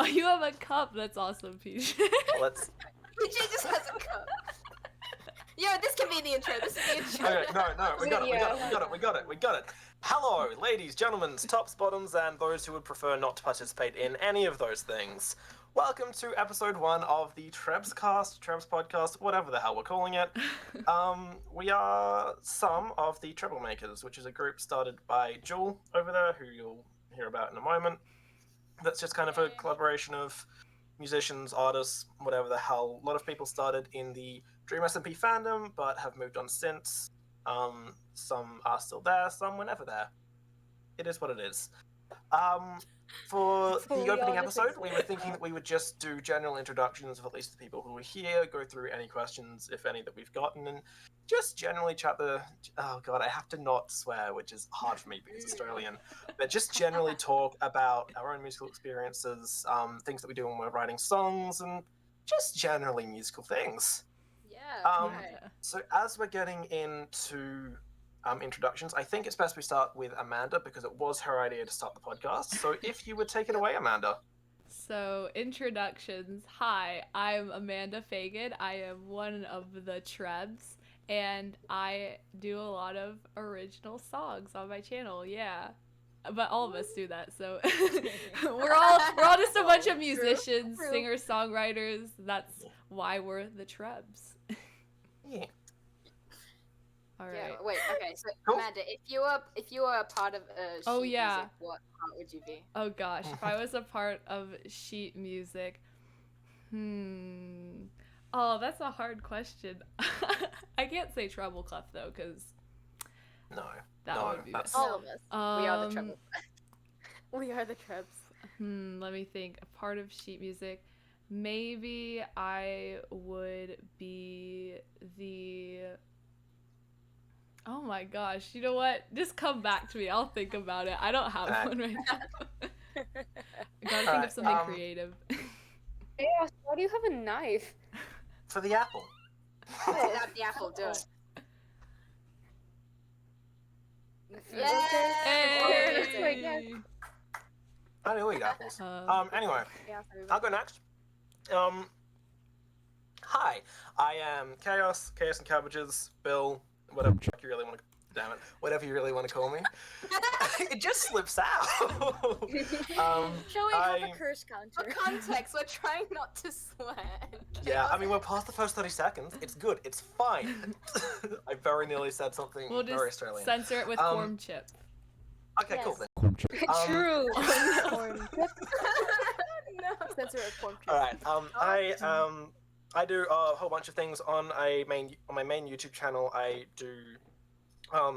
Oh, you have a cup. That's awesome, Peach. Let's. PJ just has a cup. Yo, this can be the intro. This is the intro. Okay, no, we got it. Hello, ladies, gentlemen, tops, bottoms, and those who would prefer not to participate in any of those things. Welcome to episode 1 of the Trebscast, Trebs podcast, whatever the hell we're calling it. We are some of the Treblemakers, which is a group started by Jewel over there, who you'll hear about in a moment. That's just kind of a collaboration of musicians, artists, whatever the hell. A lot of people started in the Dream SMP fandom, but have moved on since. Some are still there, some were never there. It is what it is. For the opening episode, we were thinking that we would just do general introductions of at least the people who are here, go through any questions, if any, that we've gotten, and just generally chat the... Oh god, I have to not swear, which is hard for me because Australian. But just generally talk about our own musical experiences, things that we do when we're writing songs, and just generally musical things. Yeah. So as we're getting into introductions, I think it's best we start with Amanda because it was her idea to start the podcast. So if you would take it away, Amanda. So, introductions. Hi, I'm Amanda Fagan. I am one of the Trebs, and I do a lot of original songs on my channel. Yeah, but all of us do that. So we're all just a bunch of musicians, singers, songwriters. That's why we're the Trebs. Yeah. All right. Yeah, wait, okay, so Cool. Amanda, if you were a part of Oh, sheet yeah. music, what part would you be? Oh gosh, if I was a part of sheet music, oh, that's a hard question. I can't say treble clef though, because No. that would be that's... bad. All of us. We are the treble. We are the Trebs. Let me think. A part of sheet music. Maybe I would be the... Oh my gosh, you know what? Just come back to me. I'll think about it. I don't have one right now. I gotta think of something creative. Yeah, why do you have a knife? For the apple. Have the apple, do it. Hey! I don't eat apples. Anyway, Yeah, I'll go next. Hi, I am Chaos and Cabbages, Bill, whatever you really want to, damn it, whatever you really want to call me. It just slips out. Shall we have a curse For counter? context, we're trying not to swear. Yeah, I mean, we're past the first 30 seconds. It's good. It's fine. I very nearly said something We'll very just Australian. censor it with corn chip. Okay, cool then. True. No. Censor a corn All right. I do a whole bunch of things on my main YouTube channel. I do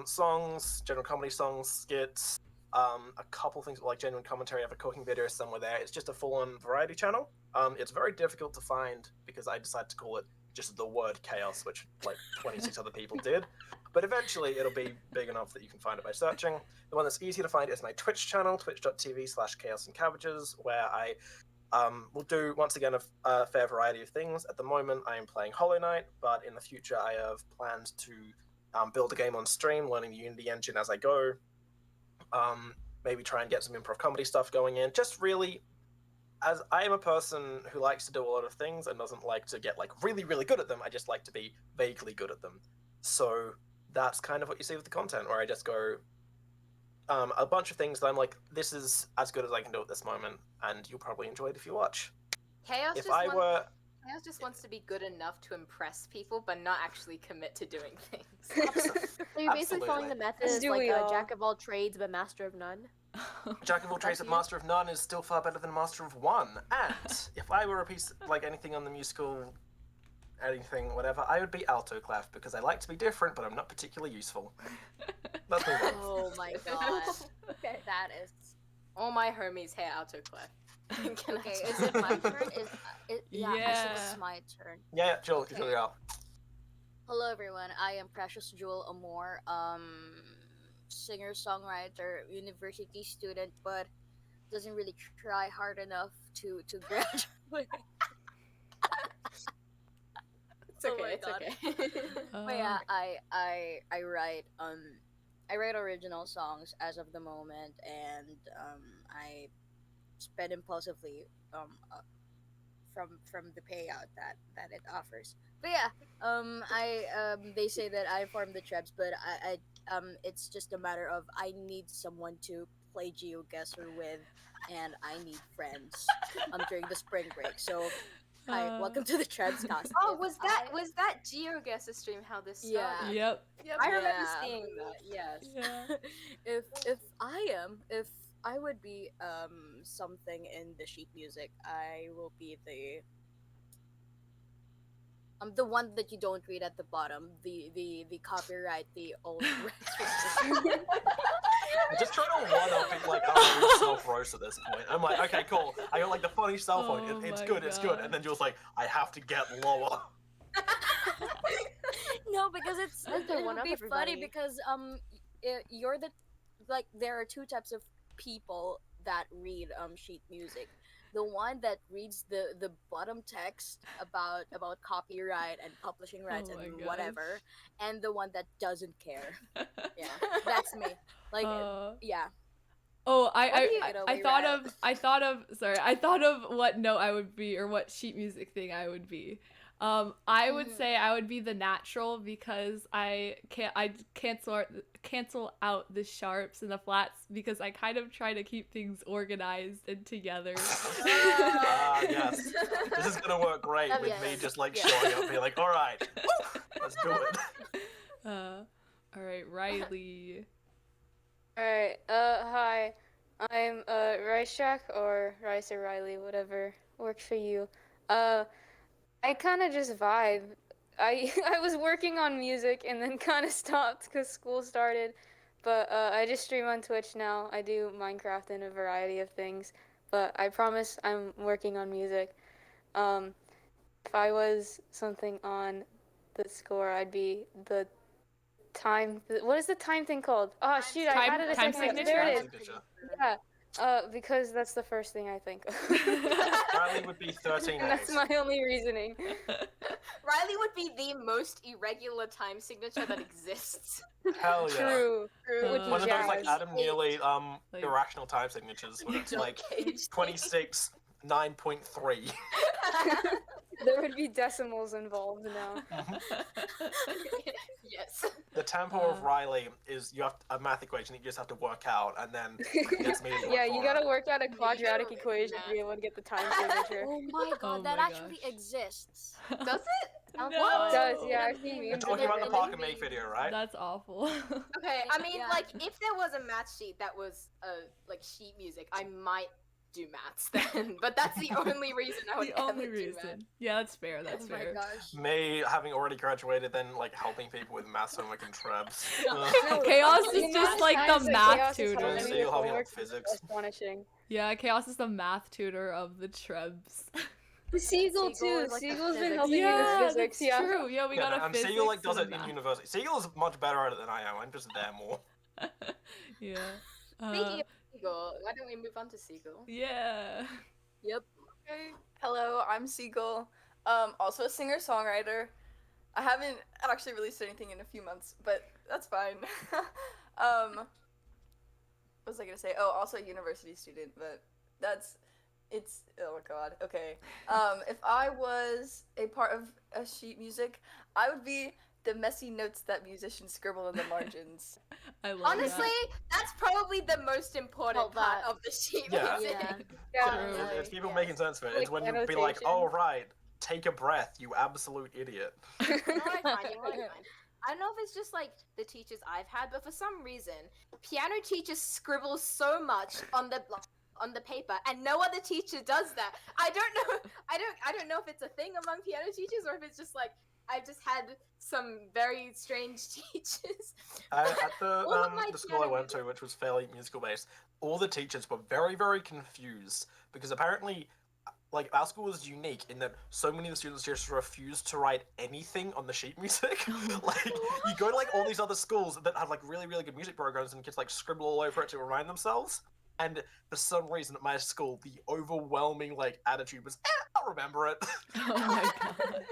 songs, general comedy songs, skits, a couple things like genuine commentary. I have a cooking video somewhere there. It's just a full-on variety channel. It's very difficult to find because I decided to call it just the word chaos, which like 26 other people did. But eventually it'll be big enough that you can find it by searching. The one that's easy to find is my Twitch channel, twitch.tv/chaosandcabbages, where I will do, once again, a fair variety of things. At the moment, I am playing Hollow Knight, but in the future, I have planned to build a game on stream, learning the Unity engine as I go. Maybe try and get some improv comedy stuff going in. Just really, as I am a person who likes to do a lot of things and doesn't like to get like really, really good at them, I just like to be vaguely good at them. So that's kind of what you see with the content, where I just go... a bunch of things that I'm like, this is as good as I can do at this moment, and you'll probably enjoy it if you watch. Chaos just wants to be good enough to impress people, but not actually commit to doing things. So you're basically following the methods Do like we a all? jack of all trades but master of none. Jack of all trades, but master of none is still far better than master of one. And if I were a piece, like anything on the musical, anything, whatever, I would be alto clef, because I like to be different, but I'm not particularly useful. Let's move on. Oh my god. Okay. That is... All my homies hate autoclave. Can Okay, I is it my turn? Yeah, I Yeah. think it's my turn. Yeah, Joel, Okay. you're out. Hello everyone, I am Precious Jewel Amor, singer, songwriter, university student, but doesn't really try hard enough to graduate. It's okay, Oh my it's God. okay. But yeah, I write original songs as of the moment, and I spend impulsively from the payout that it offers. But yeah, I they say that I formed the Trebs, but it's just a matter of I need someone to play GeoGuessr with, and I need friends during the spring break. So hi, welcome to the Trebscast. Oh, was that GeoGuessr stream how this Yeah. started? Yep. I remember Yeah. seeing that. Yes. Yeah. If I would be something in the sheet music, I will be the one that you don't read at the bottom, the copyright, the old register. I'm just trying to one up it, like our own self roast at this point. I'm like, okay, cool. I got like the funny self point. Oh It's my good, it's good. God. And then Jules like, I have to get lower. No, because it's Let's do it one would up, be funny everybody. because you're the like there are two types of people that read sheet music. The one that reads the bottom text about copyright and publishing rights Oh my and gosh. whatever, and the one that doesn't care. Yeah, that's me. Like yeah. Oh, What do you get I away thought with? I thought of what note I would be or what sheet music thing I would be. I would say I would be the natural because I cancel out the sharps and the flats because I kind of try to keep things organized and together. Yes. This is gonna work great with me Yes. just like Yeah. showing up being like, alright, let's do it. All right, Riley. Alright, hi. I'm, Raicetrack or Rice or Riley, whatever works for you. I kinda just vibe. I was working on music and then kinda stopped because school started. But, I just stream on Twitch now. I do Minecraft and a variety of things. But I promise I'm working on music. If I was something on the score, I'd be the time. What is the time thing called? Oh shoot! I had it a Time second ago. signature? There it Time is. signature. Yeah. Because that's the first thing I think of. Riley would be 13 And that's days. my only reasoning. Riley would be the most irregular time signature that exists. Hell yeah. True. Which Uh, is One of those like jazz. Adam Neely Like- irrational time signatures where it's like 26 9.3. There would be decimals involved now. Yes. The tempo of Riley is you have a math equation that you just have to work out and then it's me. Yeah, you gotta work out a Major quadratic in equation to math. be able to get the time signature. Oh my god, Oh that my actually gosh. exists. Does it? No. It does, yeah, I've seen You're memes talking about the it. Park and Make video, right? That's awful. Okay, I mean, Yeah. like, if there was a math sheet that was, like, sheet music, I might do maths then. But that's the only reason I would The only ever do maths. reason. Yeah, that's fair. That's Oh my fair. gosh. Me having already graduated, then like helping people with maths homework and Trebs. Chaos The is just amount of like the times that math Chaos is tutor. helping So me you'll with have homework physics. is astonishing. Yeah, Chaos is the math tutor of the Trebs. Seiggel Seiggel too. is like the Seigel's been physics. helping me Yeah, with physics. that's Yeah. true. Yeah, we got a physics. Seiggel like does and it a in university. Seiggel is much better at it than I am. I'm just there more. math. Yeah. Speaking of Seiggel, why don't we move on to Seiggel? Yeah. Yep. Hey, hello, I'm Seiggel. Also a singer-songwriter. I haven't actually released anything in a few months, but that's fine. What was I gonna say? Oh, also a university student, but oh god, okay. If I was a part of a sheet music, I would be the messy notes that musicians scribble in the margins. I love Honestly, that's probably the most important Felt part that. of the sheet Yeah. music. Yeah. True. It's people making sense of it. It's Like when you be like, annotation. oh right, take a breath, you absolute idiot. You know what I find? You know what I find? I don't know if it's just like the teachers I've had, but for some reason, piano teachers scribble so much on the paper, and no other teacher does that. I don't know. I don't know if it's a thing among piano teachers or if it's just like I've just had some very strange teachers. At the All of my the school I piano went to, which was fairly musical based, all the teachers were very, very confused because apparently, like our school was unique in that so many of the students just refused to write anything on the sheet music. Like you go to like all these other schools that have like really, really good music programs and kids like scribble all over it to remind themselves. And for some reason at my school, the overwhelming like attitude was, I'll remember it. Oh my god.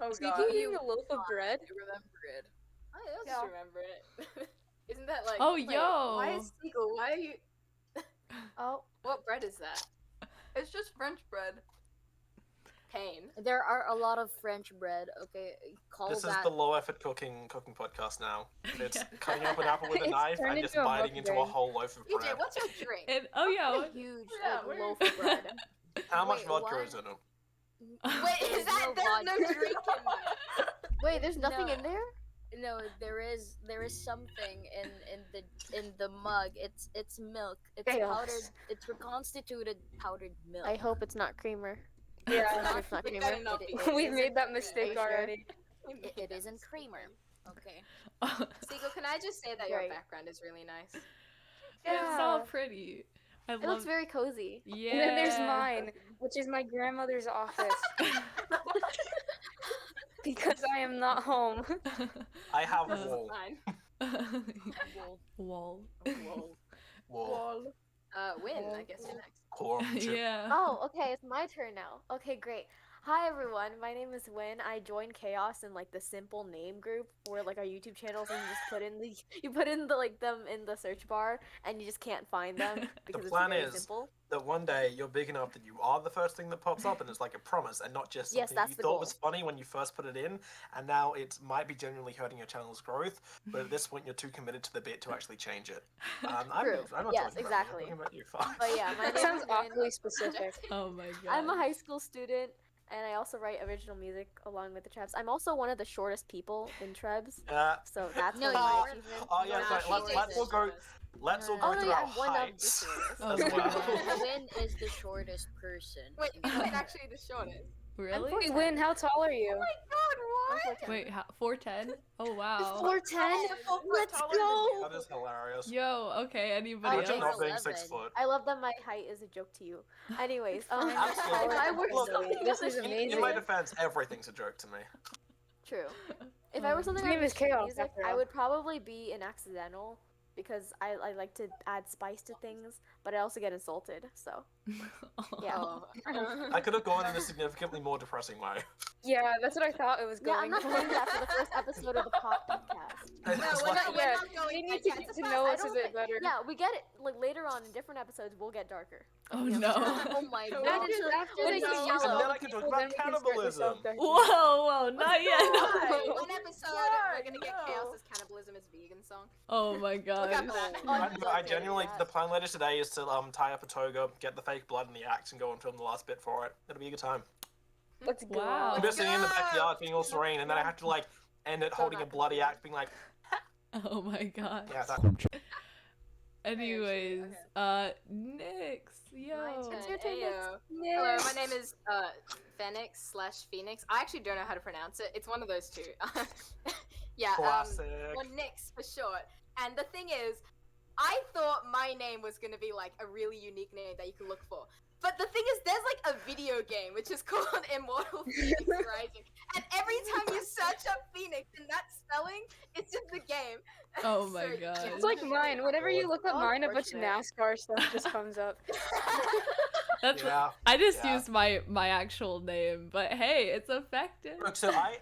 Oh Speaking god. of eating a loaf of bread, I remember it. I'll just Yeah. remember it. Isn't that like? Oh, wait, yo. Why is Seiggel? Why are you? Oh, What bread is that? It's just French bread. Pain. There are a lot of French bread. Okay, call This is that. the low effort cooking podcast now. It's Yeah. cutting up an apple with a It's knife turned and just into a biting into a mukbang. whole loaf of bread. EJ, what's your drink? And oh yeah, A what- huge Yeah, like, we're- loaf of bread. How much Wait, vodka what? is in it? Wait, is There's that no there's no vodka. drink in mine? wait, there's nothing No. in there? No, there is something in the mug. It's milk. It's Chaos. powdered. It's reconstituted powdered milk. I hope it's not creamer. Yeah, It's not Like creamer. that enough It- people. we isn't- made that Are mistake you sure? already. It isn't creamer. Okay. Seiggel, can I just say that your Right. background is really nice? It's all pretty. I It love. looks very cozy. Yeah. And then there's mine, which is my grandmother's office. Because I am not home. I have Uh, wool. Fine. Wall. Whoa. Wool. Win, I guess you're next. Quorum. Yeah. Oh, okay, it's my turn now. Okay, great. Hi everyone, my name is Win. I joined Chaos in like the simple name group where like our YouTube channels and you just put in the like them in the search bar and you just can't find them because plan it's very is- simple. That one day you're big enough that you are the first thing that pops up and it's like a promise and not just Yes, something that's you the thought goal. was funny when you first put it in and now it might be genuinely hurting your channel's growth, but at this point you're too committed to the bit to actually change it. True. I'm not Yes, talking exactly. About you. I'm talking about you. But yeah, my That name sounds is Win. awfully specific. Oh my god. I'm a high school student and I also write original music along with the Trebs. I'm also one of the shortest people in Trebs, so that's No, one of my you're- achievements. Oh yeah, Nah, sorry, let's she's all go. just- Let's all No, go Oh no, through yeah, our I'm one of the heights shortest. Oh as my well. God. Win is the shortest person. Wait, in is the Win actually the shortest? Really? I'm Wait, Win, how tall are you? Oh my god, what? Wait, 4'10"? Oh wow. 4'10"? Let's taller go! That is hilarious. Yo, okay, anybody Imagine Okay. else? not being 6 11. foot. I love that my height is a joke to you. Anyways, if Absolutely. I were Look, something this else- is amazing. In my defense, everything's a joke to me. True. If I were something His name like is Chaos, music, after I all. would probably be an accidental because I like to add spice to things, but I also get insulted. So yeah. Oh. I could have gone in a significantly more depressing way. Yeah, that's what I thought it was Yeah, I'm going not for. doing that for the first episode of the podcast. No, It's we're like- not, we're Yeah, not going they there need to yet. get It's to fine. know I us a don't bit think- better. Yeah, we get it. Like later on in different episodes, we'll get darker. Oh Yeah. no. Oh my No, god. After When they it's get yellow. used to And then I can talk people, about then we can start the cannibalism. self-dark. Whoa, not yet. Why? No. One episode, Why? we're gonna get No. Chaos's cannibalism is vegan song. Oh my Look gosh. out for that. I genuinely, the plan later today is to tie up a toga, get the fake blood in the axe, and go and film the last bit for it. It'll be a good time. Let's go. Wow. I'm just sitting in the backyard being all serene, and then I have to like end it holding a not bloody axe, being like, Oh my god. yeah, that. Anyways, Nyx, yo. My turn. your turn, Ayo. Yeah. Hello, my name is Fenyx/Phoenix. I actually don't know how to pronounce it. It's one of those two. Yeah, Classic. or Nyx for short. And the thing is, I thought my name was gonna be like a really unique name that you could look for. But the thing is, there's like a video game which is called Immortal Phoenix Rising, and every time you search up Phoenix in that spelling, it's just the game. Oh my So, God. It's like mine. Whenever you look up Oh, mine, a bunch of unfortunate. NASCAR stuff just comes up. That's Yeah. I just yeah. used my actual name, but hey, it's effective. Look, so I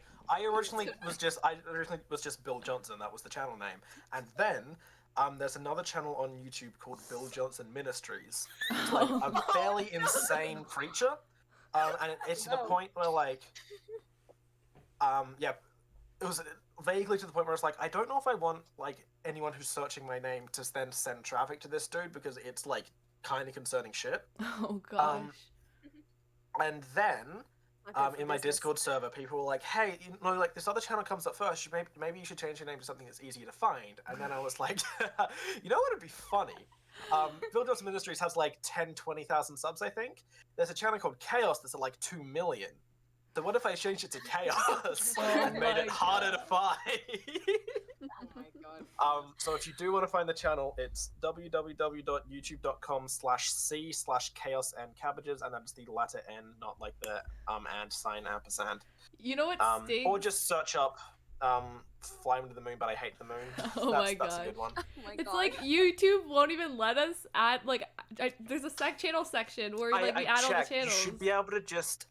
originally was just Bill Johnson. That was the channel name, and then there's another channel on YouTube called Bill Johnson Ministries. It's like a fairly insane creature, and it's to the point where like, yeah, it was vaguely to the point where it's like I don't know if I want like anyone who's searching my name to then send traffic to this dude because it's like kind of concerning shit. Oh gosh. And then Okay, for in my business. Discord server, people were like, "Hey, you know, like this other channel comes up first. Maybe you should change your name to something that's easier to find." And then I was like, "You know what would be funny? Bill Johnson Ministries has like 10, 20,000 subs, I think. There's a channel called Chaos that's at like 2 million. So what if I changed it to Chaos Oh and made my it harder to find?" Oh my god. So if you do want to find the channel, it's www.youtube.com/c/chaos and cabbages, and that's the letter N, not like the and sign ampersand. You know what stinks? Or just search up Fly Me to the Moon, but I hate the moon. Oh that's my a gosh. good one. Oh my It's god. like YouTube won't even let us add there's a channel section where like we add all the checked. channels. You should be able to just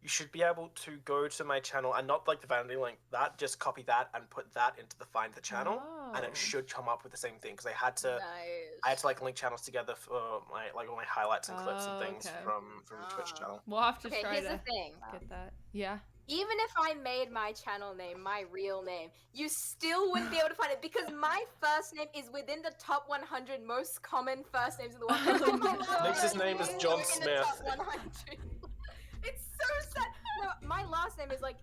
you should be able to go to my channel and not like the vanity link. That just copy that and put that into the find the channel, and Oh. it should come up with the same thing because I had to Nice. like link channels together for my like all my highlights and clips and Oh, things okay. from the Twitch Ah. channel. We'll have to Okay, try here's to the thing. get that. Yeah. Even if I made my channel name my real name, you still wouldn't be able to find it because my first name is within the top 100 most common first names in the world. Oh, no. Nix's name is John In the top Smith. 100. It's so sad. No, my last name is like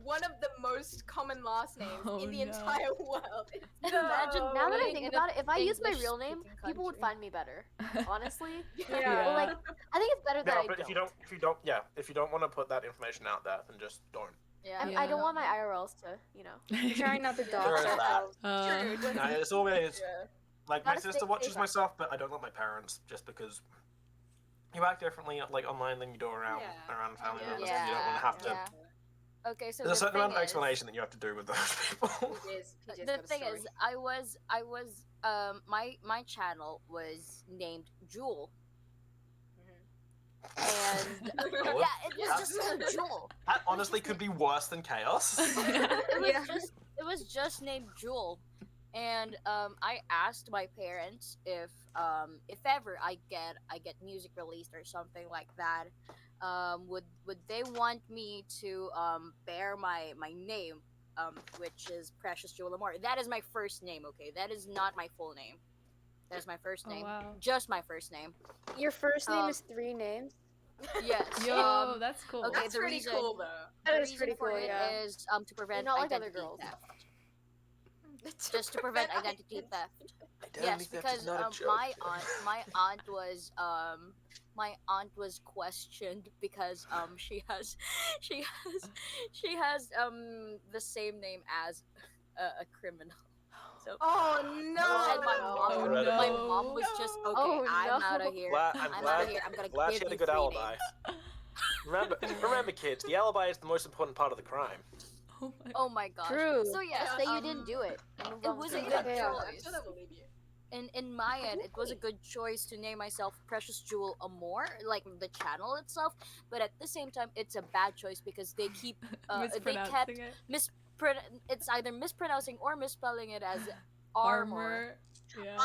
one of the most common last names Oh, in the no. entire world. Imagine Now that I being think in about a it, if I use my real name, English-speaking people would country. find me better. Honestly. Yeah. But like, I think it's better that No, I but if you don't want to put that information out there, then just don't. Yeah. I don't want my IRLs to, you know. We're trying not to Yeah. dox There is that. ourselves. True. No, it's always Yeah. like my Gotta stay sister watches safe. myself, but I don't let my parents just because you act differently like online than you do around Yeah. family Yeah. members. And you don't want to have to. Yeah. Okay, so There's a the certain amount thing of is- explanation that you have to do with those people. the thing is, I was my channel was named Jewel, and Oh, yeah, it was just named Jewel. that honestly could be worse than chaos. It was just named Jewel, and I asked my parents if ever I get music released or something like that, would they want me to bear my name, which is Precious Jewel Amor. That is my first name. Okay, that is not my full name. That is my first Oh, name. wow. Just my first name. Your first name Um, is 3 names. Yes. Yo, that's cool. okay, That's the pretty reason- cool though. That the is pretty reason for cool, it yeah. is to prevent not like other identity girls. theft. Just to prevent identity theft. Yes, because my aunt was questioned because she has the same name as a criminal. So Oh no! and my Oh, mom no. was just okay. Oh, I'm no. out of here. I'm I'm out glad, of here. I'm gonna glad give she had a you good 3 alibi. names. Remember, kids, the alibi is the most important part of the crime. Oh my. Oh my gosh. True. So yeah, Just say you didn't do it. and move it on was with a your good life. Yeah. I'm choice. sure they'll believe you. In my end, it was a good choice to name myself Precious Jewel Amor, like the channel itself. But at the same time, it's a bad choice because they keep they kept Mispronouncing it. it's either mispronouncing or misspelling it as armor. Yeah.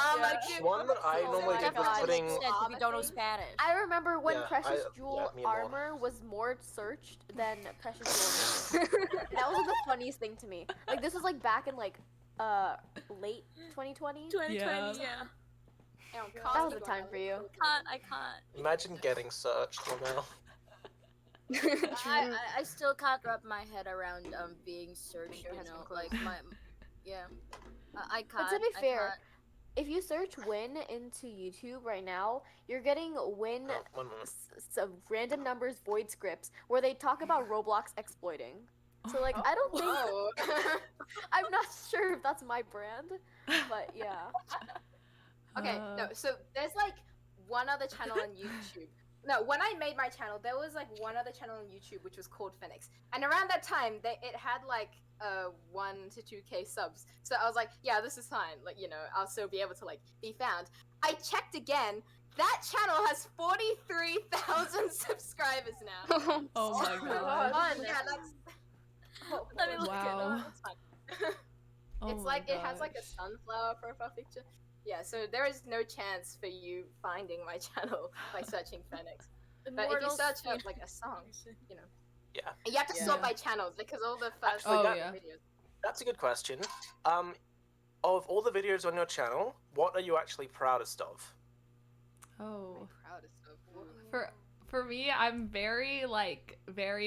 One that I Oh normally my did was God. putting. Makes sense if you don't know Spanish. I remember when Yeah, Precious Jewel me and more. Armor was more searched than Precious Jewel Amor. That was like the funniest thing to me. Like this was like back in like late 2020. 2020, Yeah. yeah. That was the time for you. I can't. Imagine getting searched now. I still can't wrap my head around being searched. Your You head's know, been like closed. my yeah. I can't. But to be I fair, can't. if you search Win into YouTube right now, you're getting Win Oh, 1 minute. random numbers void scripts where they talk about Roblox exploiting. So like I don't think Whoa. I'm not sure if that's my brand, but yeah. Okay, no, so there's like one other channel on YouTube. No, when I made my channel, there was like one other channel on YouTube which was called Fenyx. And around that time, it had like 1 to 2K subs. So I was like, yeah, this is fine. Like, you know, I'll still be able to like be found. I checked again. That channel has 43,000 subscribers now. Oh my god. Fun. Yeah, that's. Oh, Let me look it Wow. up. It's fine. Oh It's my like it has like a gosh. sunflower profile picture. Yeah, so there is no chance for you finding my channel by searching Fenyx. But if you Immortals, search up yeah. like a song, you know. Yeah. You have to Yeah. sort by channels because all the first Actually, that- videos. That's a good question. Of all the videos on your channel, what are you actually proudest of? Oh. Proudest of. For me, I'm very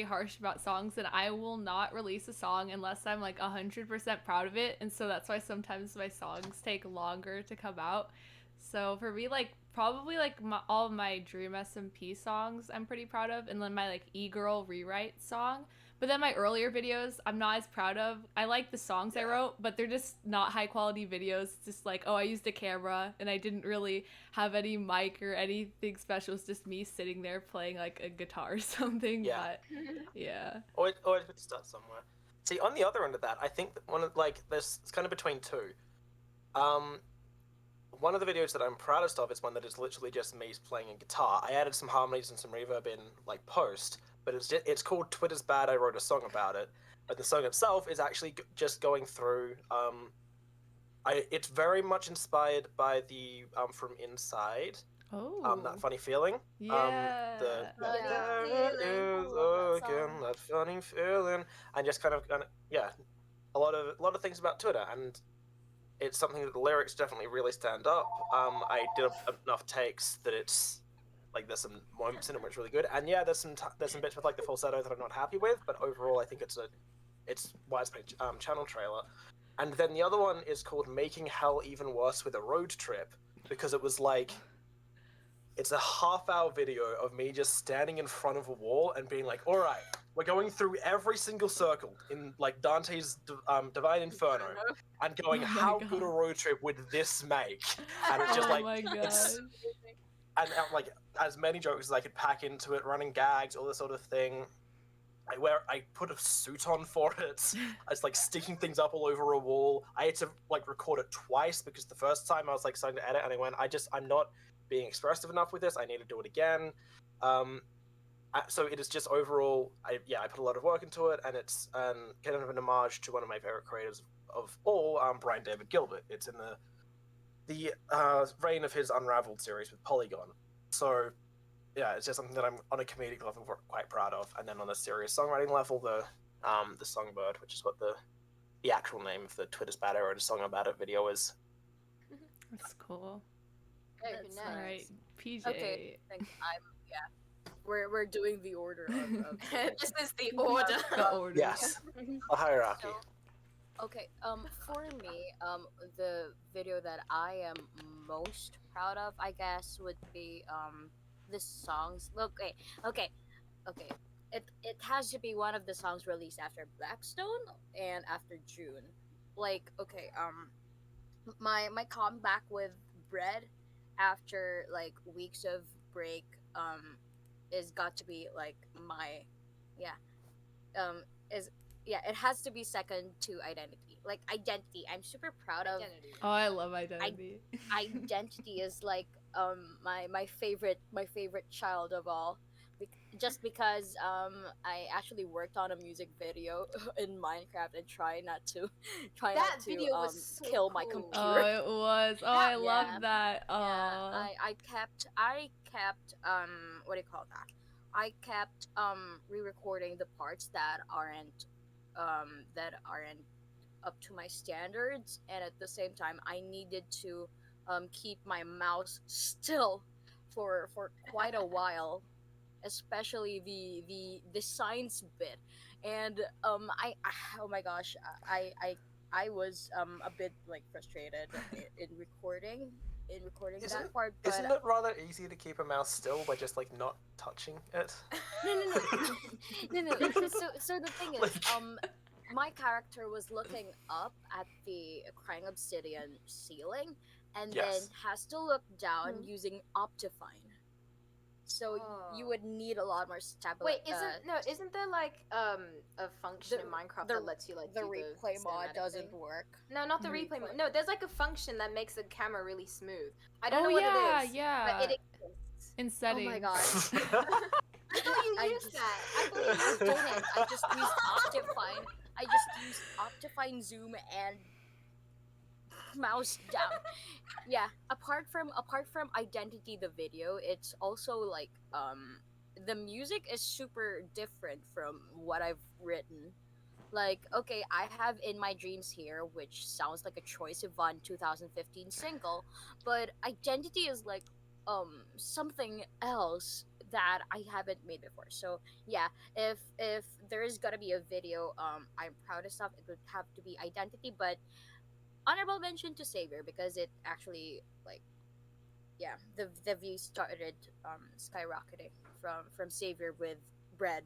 harsh about songs, and I will not release a song unless I'm like 100% proud of it. And so that's why sometimes my songs take longer to come out. So for me, like probably like all of my Dream SMP songs I'm pretty proud of, and then my like E-Girl rewrite song. But then my earlier videos I'm not as proud of. I like the songs I wrote, but they're just not high quality videos. It's just like, oh, I used a camera and I didn't really have any mic or anything special. It's just me sitting there playing like a guitar or something. Yeah. But yeah. Or it would start somewhere. See, on the other end of that, I think that one of there's it's kind of between two. One of the videos that I'm proudest of is one that is literally just me playing a guitar. I added some harmonies and some reverb in like post, but it's called Twitter's Bad. I wrote a song about it, but the song itself is actually just going through. It's very much inspired by the From Inside. Oh. That funny feeling. Yeah. There Funny it feeling. is Love that again, song. that funny feeling, and just kind of yeah, a lot of things about Twitter, and it's something that the lyrics definitely really stand up. I did enough takes that it's like there's some moments in it where it's really good, and yeah, there's some bits with like the falsetto that I'm not happy with, but overall I think it's widespread channel trailer. And then the other one is called Making Hell Even Worse with a Road Trip, because it was like, it's a half-hour video of me just standing in front of a wall and being like, all right, we're going through every single circle in like Dante's Divine Inferno and going, Oh my how God. good a road trip would this make? And it's just Oh like, my gosh. it's, and like as many jokes as I could pack into it, running gags, all this sort of thing. I put a suit on for it. I was like sticking things up all over a wall. I had to like record it twice because the first time I was like starting to edit and I went, I'm not being expressive enough with this. I need to do it again. So it is just overall, I put a lot of work into it, and it's kind of an homage to one of my favorite creators of all, Brian David Gilbert. It's in the reign of his Unraveled series with Polygon. So yeah, it's just something that I'm on a comedic level quite proud of, and then on a serious songwriting level, the Songbird, which is what the actual name of the Twitter's Bad I Wrote a Song About It video is. That's cool. Very That's nice. All right, PJ. Okay, I think we're doing the order of This is the order. The order. Yes, a hierarchy. So, okay, for me, the video that I am most proud of, I guess, would be the songs. Okay. It has to be one of the songs released after Blackstone and after June. Like, okay, my comeback with Bread after like weeks of break is got to be like my it has to be second to Identity. Like Identity, I'm super proud of. Oh, I love Identity. Identity is like my favorite child of all. Just because I actually worked on a music video in Minecraft and try not to That video was so kill my cool. Oh, computer. it was. Oh, I love Yeah. that. Oh. Yeah, I kept what do you call that? I kept re-recording the parts that aren't up to my standards, and at the same time I needed to keep my mouse still for quite a while, especially the science bit. And I oh my gosh, I was a bit like frustrated in recording that part, but Isn't it rather easy to keep a mouse still by just like not touching it? no. So the thing is, Like- my character was looking up at the crying obsidian ceiling, and then Yes. has to look down using Optifine. So you Oh. would need a lot more stability. Wait, isn't there like a function in Minecraft that lets you like the do replay mod cinematic doesn't thing? work? No, not the The replay. replay. No, there's like a function that makes the camera really smooth. I don't Oh, know what yeah, it is. yeah. But it exists. In Oh settings. my god. I thought you I used just- that. I didn't. I just used Optifine. I just used Optifine Zoom and mouse down. Yeah. Apart from Identity, the video, it's also like the music is super different from what I've written. Like, okay, I have In My Dreams here, which sounds like a Troye Sivan 2015 single, but Identity is like something else that I haven't made before. So yeah, if there is gonna be a video I'm proudest of, it would have to be Identity, but honorable mention to Savior, because it actually like the views started skyrocketing from Savior with Bread.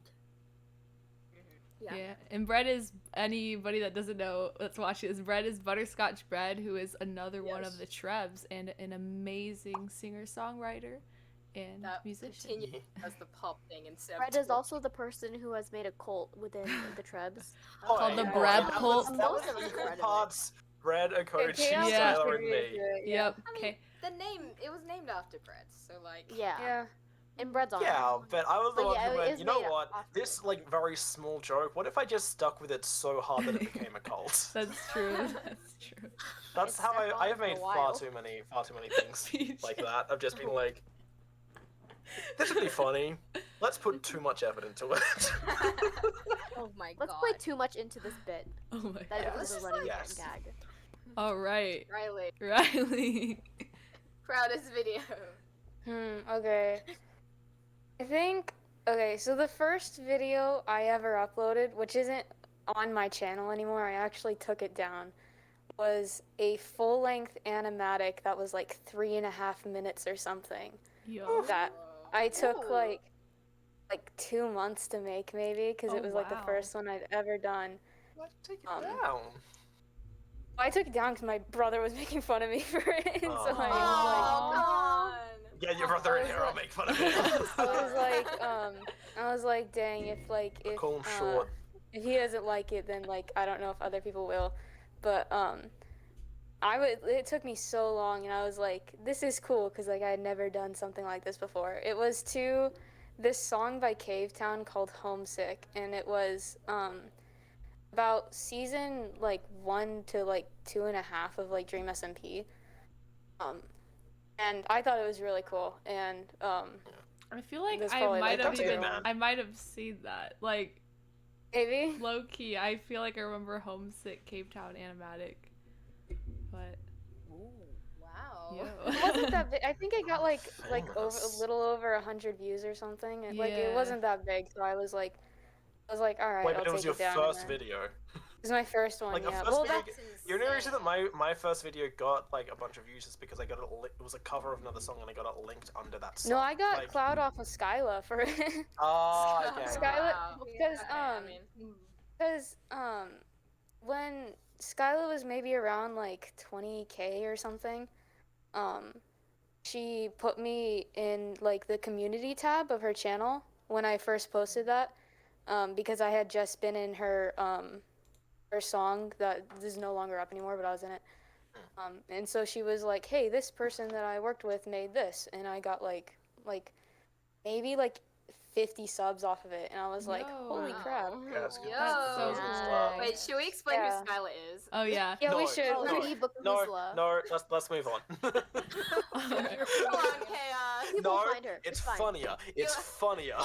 Yeah. And Bread is, anybody that doesn't know that's watching this, Bread is Butterscotch Bread, who is another one of Yes. the Trebs and an amazing singer-songwriter and That musician. continues as the pop thing instead of Fred is also the person who has made a cult within the Trebs. Called the yeah, Breb that cult. Was, that was Most of equal them. parts Red, a coach, Chaos Yeah. Skylar, and me. Yep. I mean, Okay. the name, it was named after Bread, so like. Yeah. Yeah. Inbred's on. Yeah, but I was the But one yeah, who it went, is you know made what? off This like very small joke. What if I just stuck with it so hard that it became a cult? That's true. That's true. That's It's how stuck on I have for a made while. far too many things PJ. like that. I've just been like, this would be funny. Let's put too much effort into it. Oh my Let's god. play too much into this bit. Oh my That Yeah, god. becomes this a is running yes. gag. All right, Riley, Riley. proudest video. Okay. I think, okay, so the first video I ever uploaded, which isn't on my channel anymore, I actually took it down, was a full-length animatic that was like 3.5 minutes or something. Yo. That I took Ooh. like 2 months to make maybe, because it Oh, was like the wow. first one I'd ever done. What? Take it Um, down. I took it down because my brother was making fun of me for it, and so I was Oh, come on. Yeah, your brother in here. I'll make fun of it. I was like, dang, if Call him short. if he doesn't like it, then like I don't know if other people will, but it took me so long, and I was like, this is cool because like I had never done something like this before. It was to this song by Cavetown called Homesick, and it was about season like 1 to like 2.5 of like Dream SMP. And I thought it was really cool, and I feel like That's I probably, might like, have the even man. I might have seen that. Like maybe. low key, I feel like I remember Homesick Cape Town animatic. But Wow. yo. It wasn't that big. I think it got like over Famous. a little over 100 views or something. And, like it Yeah. wasn't that big, so I was like, all right, Wait, I'll but it was take your it down. first and then- video. It was my first one, Like, the yeah. first Well, video- that's The only reason that my first video got like a bunch of views is because I got it. It was a cover of another song, and I got it linked under that song. no, I got like, cloud off of Skyla for it. Oh, okay. Skyla, Wow. because Okay, I mean, Because when Skyla was maybe around like 20K or something, she put me in like the community tab of her channel when I first posted that, because I had just been in her song that is no longer up anymore, but I was in it. And so she was like, "Hey, this person that I worked with made this," and I got like maybe like 50 subs off of it, and I was like, Yo. "Holy crap!" Yeah, that's good. Yo. That's so cool. Wait, should we explain Yeah. who Skyla is? Oh yeah. Yeah, we No, should. Oh, no, Lee no, Bakuzla. no. Let's move on. Alright. Come on, Chaos. People No, find her. it's fine. funnier. It's Yeah. funnier.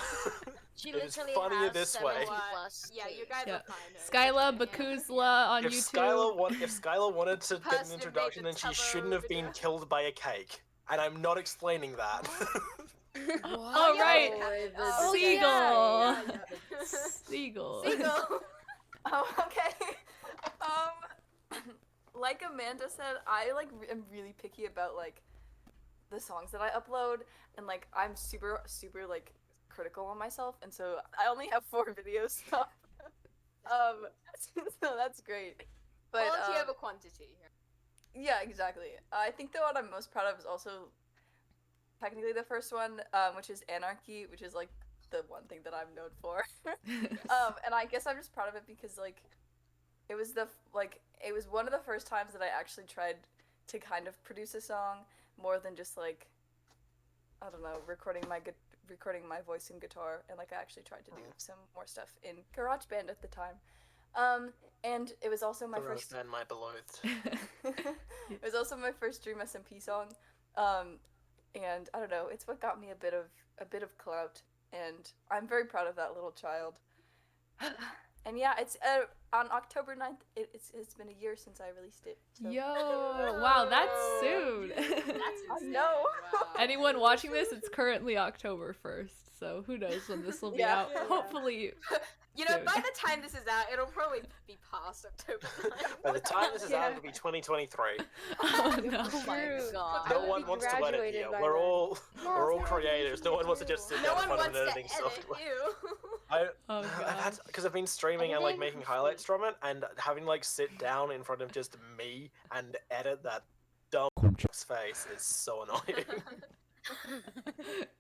She It is literally funnier has this 70 way. plus Yeah, you Ks. guys Yeah. will find her. Skyla Bakuzla on If YouTube. if Skylar wanted to get Person an who made introduction, the then she Tubbo shouldn't have been video. killed by a cake. And I'm not explaining that. All right. Oh, Seiggel. yeah. Seiggel. Seiggel. Oh, okay. Like Amanda said, I like am really picky about like the songs that I upload, and like I'm super like critical on myself, and so I only have 4 videos up. So that's great. But Quality over quantity. yeah, exactly. I think the one I'm most proud of is also technically the first one, which is Anarchy, which is like the one thing that I'm known for. And I guess I'm just proud of it because like it was it was one of the first times that I actually tried to kind of produce a song more than just like, I don't know, recording my voice and guitar, and like I actually tried to do some more stuff in GarageBand at the time. And it was also my first and my beloved. it was also my first Dream SMP song. And I don't know, it's what got me a bit of clout, and I'm very proud of that little child. And yeah, it's on October 9th. It's been a year since I released it. So. Yo, wow, that's soon. That's insane. know. Wow. Anyone watching this, it's currently October 1st, so who knows when this will be Yeah. out. Yeah. Hopefully. You know, Soon. by the time this is out, it'll probably be past October 9th. By the time this is out, it'll be 2023. Oh no. Oh my True. god. No will one be wants to edit graduated here. by We're then. all No, creators. No one wants to just sit No down in one front of wants an to editing edit software. you. Oh I've god. had because I've been streaming I and like think making it's highlights from it, and having like sit down in front of just me and edit that dumb face is so annoying.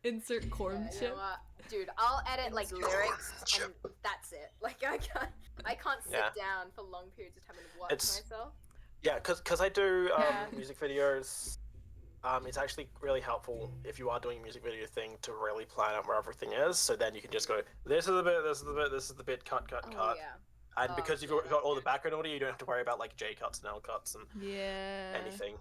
Insert corn Yeah, you chip. know what? Dude, I'll edit like lyrics and that's it. Like I can't sit Yeah. down for long periods of time and watch It's- myself. Yeah, because I do Yeah. music videos it's actually really helpful if you are doing a music video thing to really plan out where everything is. So then you can just go, this is the bit, this is the bit, this is the bit, cut, cut, Oh cut. yeah. And Oh, because you've yeah, got all the yeah. background audio, you don't have to worry about like J cuts and L cuts and Yeah. anything.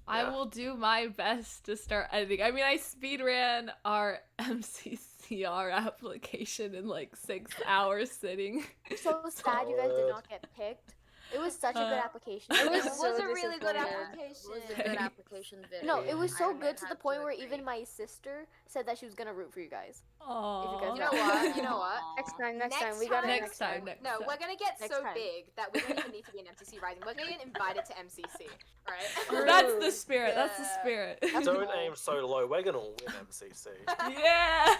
I Yeah. will do my best to start editing. I mean, I speedran our MCCR application in like 6 hours sitting. So sad you guys did not get picked. It was such a good application. I was It so was a really good disappointed. application. It was a good Thanks. application video. No, it was so I good to the had point where agree. even my sister said that she was gonna root for you guys. Aww. guys You know what? You know what? Next time, we got it Next time. No, we're gonna get Next so time. big that we don't even need to be in MCC Rising. We're gonna get invited to MCC, right? That's the spirit. That's the Yeah. spirit. Don't aim so low, we're gonna win MCC. Yeah.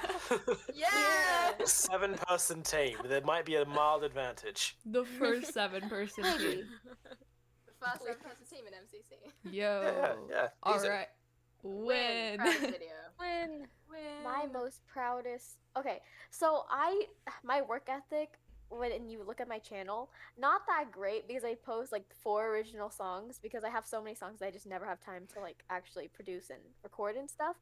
Yeah. 7-person team, there might be a mild advantage. The first 7-person team. The first one-person team in MCC. Yo. Yeah, All easy. right. Win. Proudest video. Win. My most proudest. Okay, so my work ethic when you look at my channel, not that great because I post like 4 original songs because I have so many songs that I just never have time to like actually produce and record and stuff.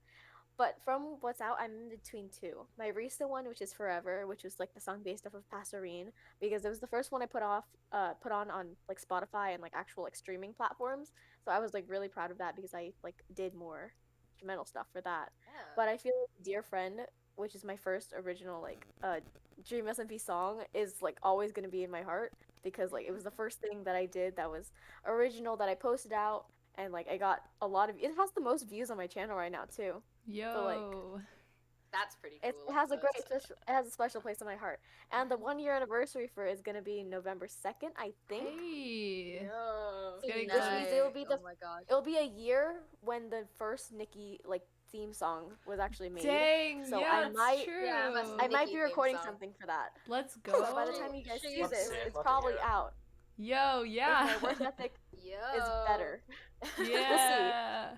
But from what's out, I'm in between 2. My recent one, which is Forever, which was like the song based off of Passerine, because it was the first one I put on like Spotify and like actual like streaming platforms. So I was like really proud of that because I like did more instrumental stuff for that. Yeah. But I feel like Dear Friend, which is my first original like Dream SMP song, is like always gonna be in my heart because like it was the first thing that I did that was original that I posted out, and like I got a lot of. It has the most views on my channel right now too. Yo. That's pretty cool. It has a great special. It has a special place in my heart, and the 1-year anniversary for it is gonna be November 2nd, I think. Hey. Yo. It's getting Which close. means it will be the. Oh my god. It'll be a year when the first Nikki like theme song was actually made. Dang. So yeah, I that's might- true. Yeah, that's I might Nikki be theme recording song. something for that. Let's So go. by the time you guys see Let's this, see it. it's Love to probably hear it. out. Yo, yeah. If my work ethic Yo. is better. Yeah.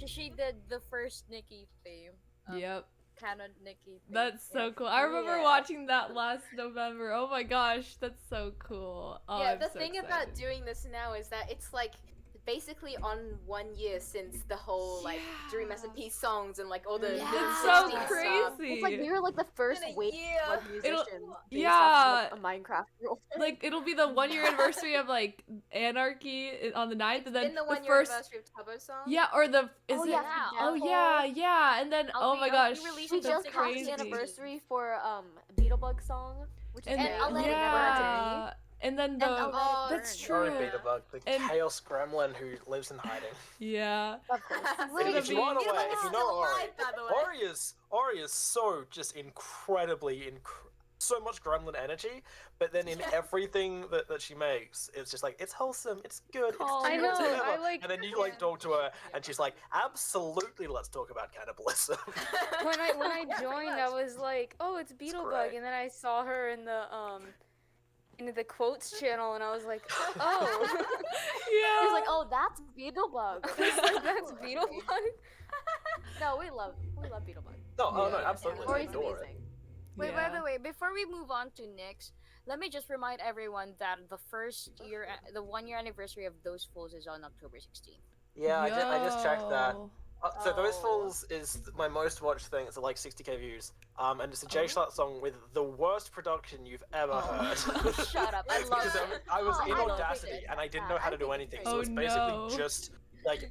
She did the first Nikki theme. Yep. Canon Nikki theme. That's so cool. I remember Yeah. watching that last November. Oh my gosh, that's so cool. Oh, Yeah, I'm the so thing excited. about doing this now is that it's like basically on 1 year since the whole like Dream Yeah. SMP songs and like all the Yeah. Mid It's 60s so stuff. crazy. It's like we were like the first Been a wave year. of musicians based yeah. off of, like, a Minecraft world. Like it'll be the 1-year anniversary of like Anarchy on the 9th, and then In the 1 year first. anniversary of Tubbo song. Yeah, or the is Oh, it? yeah, Oh Downfall. yeah, and then I'll oh be- my I'll be gosh, releasing We that's just passed crazy. the anniversary for Beetlebug song, which is And great. I'll let it burn. yeah, and then the I'll let it Oh, that's burn. true. Sorry, Beetleborg, the And- chaos gremlin who lives in hiding. Yeah. Of course. Wait, If you want to Beetleborg wait, if is you still know Ori, alive, by the way. Ori is so just incredibly so much gremlin energy, but then in Yeah. everything that she makes, it's just like it's wholesome, it's good, Calm. it's I good, know, whatever. I like- And then you like talk to her, and she's like, absolutely, let's talk about cannibalism. When I Yeah, pretty joined, I much. was like, oh, it's Beetlebug, great. and then I saw her in the quotes channel, and I was like, oh, Yeah. He's like, oh, that's Beetlebug. that's Beetlebug. No, we love Beetlebug. No, oh no, Yeah. absolutely, I Ori's adore it. amazing. Wait, by Yeah. the way, before we move on to Nyx, let me just remind everyone that the 1-year anniversary of Those Fools is on October 16th. Yeah, I just checked that. Yo. So Those Oh. Fools is my most watched thing. It's at like 60k views. And it's a J Oh. Schlatt song with the worst production you've ever Oh. heard. Shut up, I love Because it. I was Oh, in I don't Audacity think and I didn't that. know how I to do think anything. it's So Oh, it's basically no. just like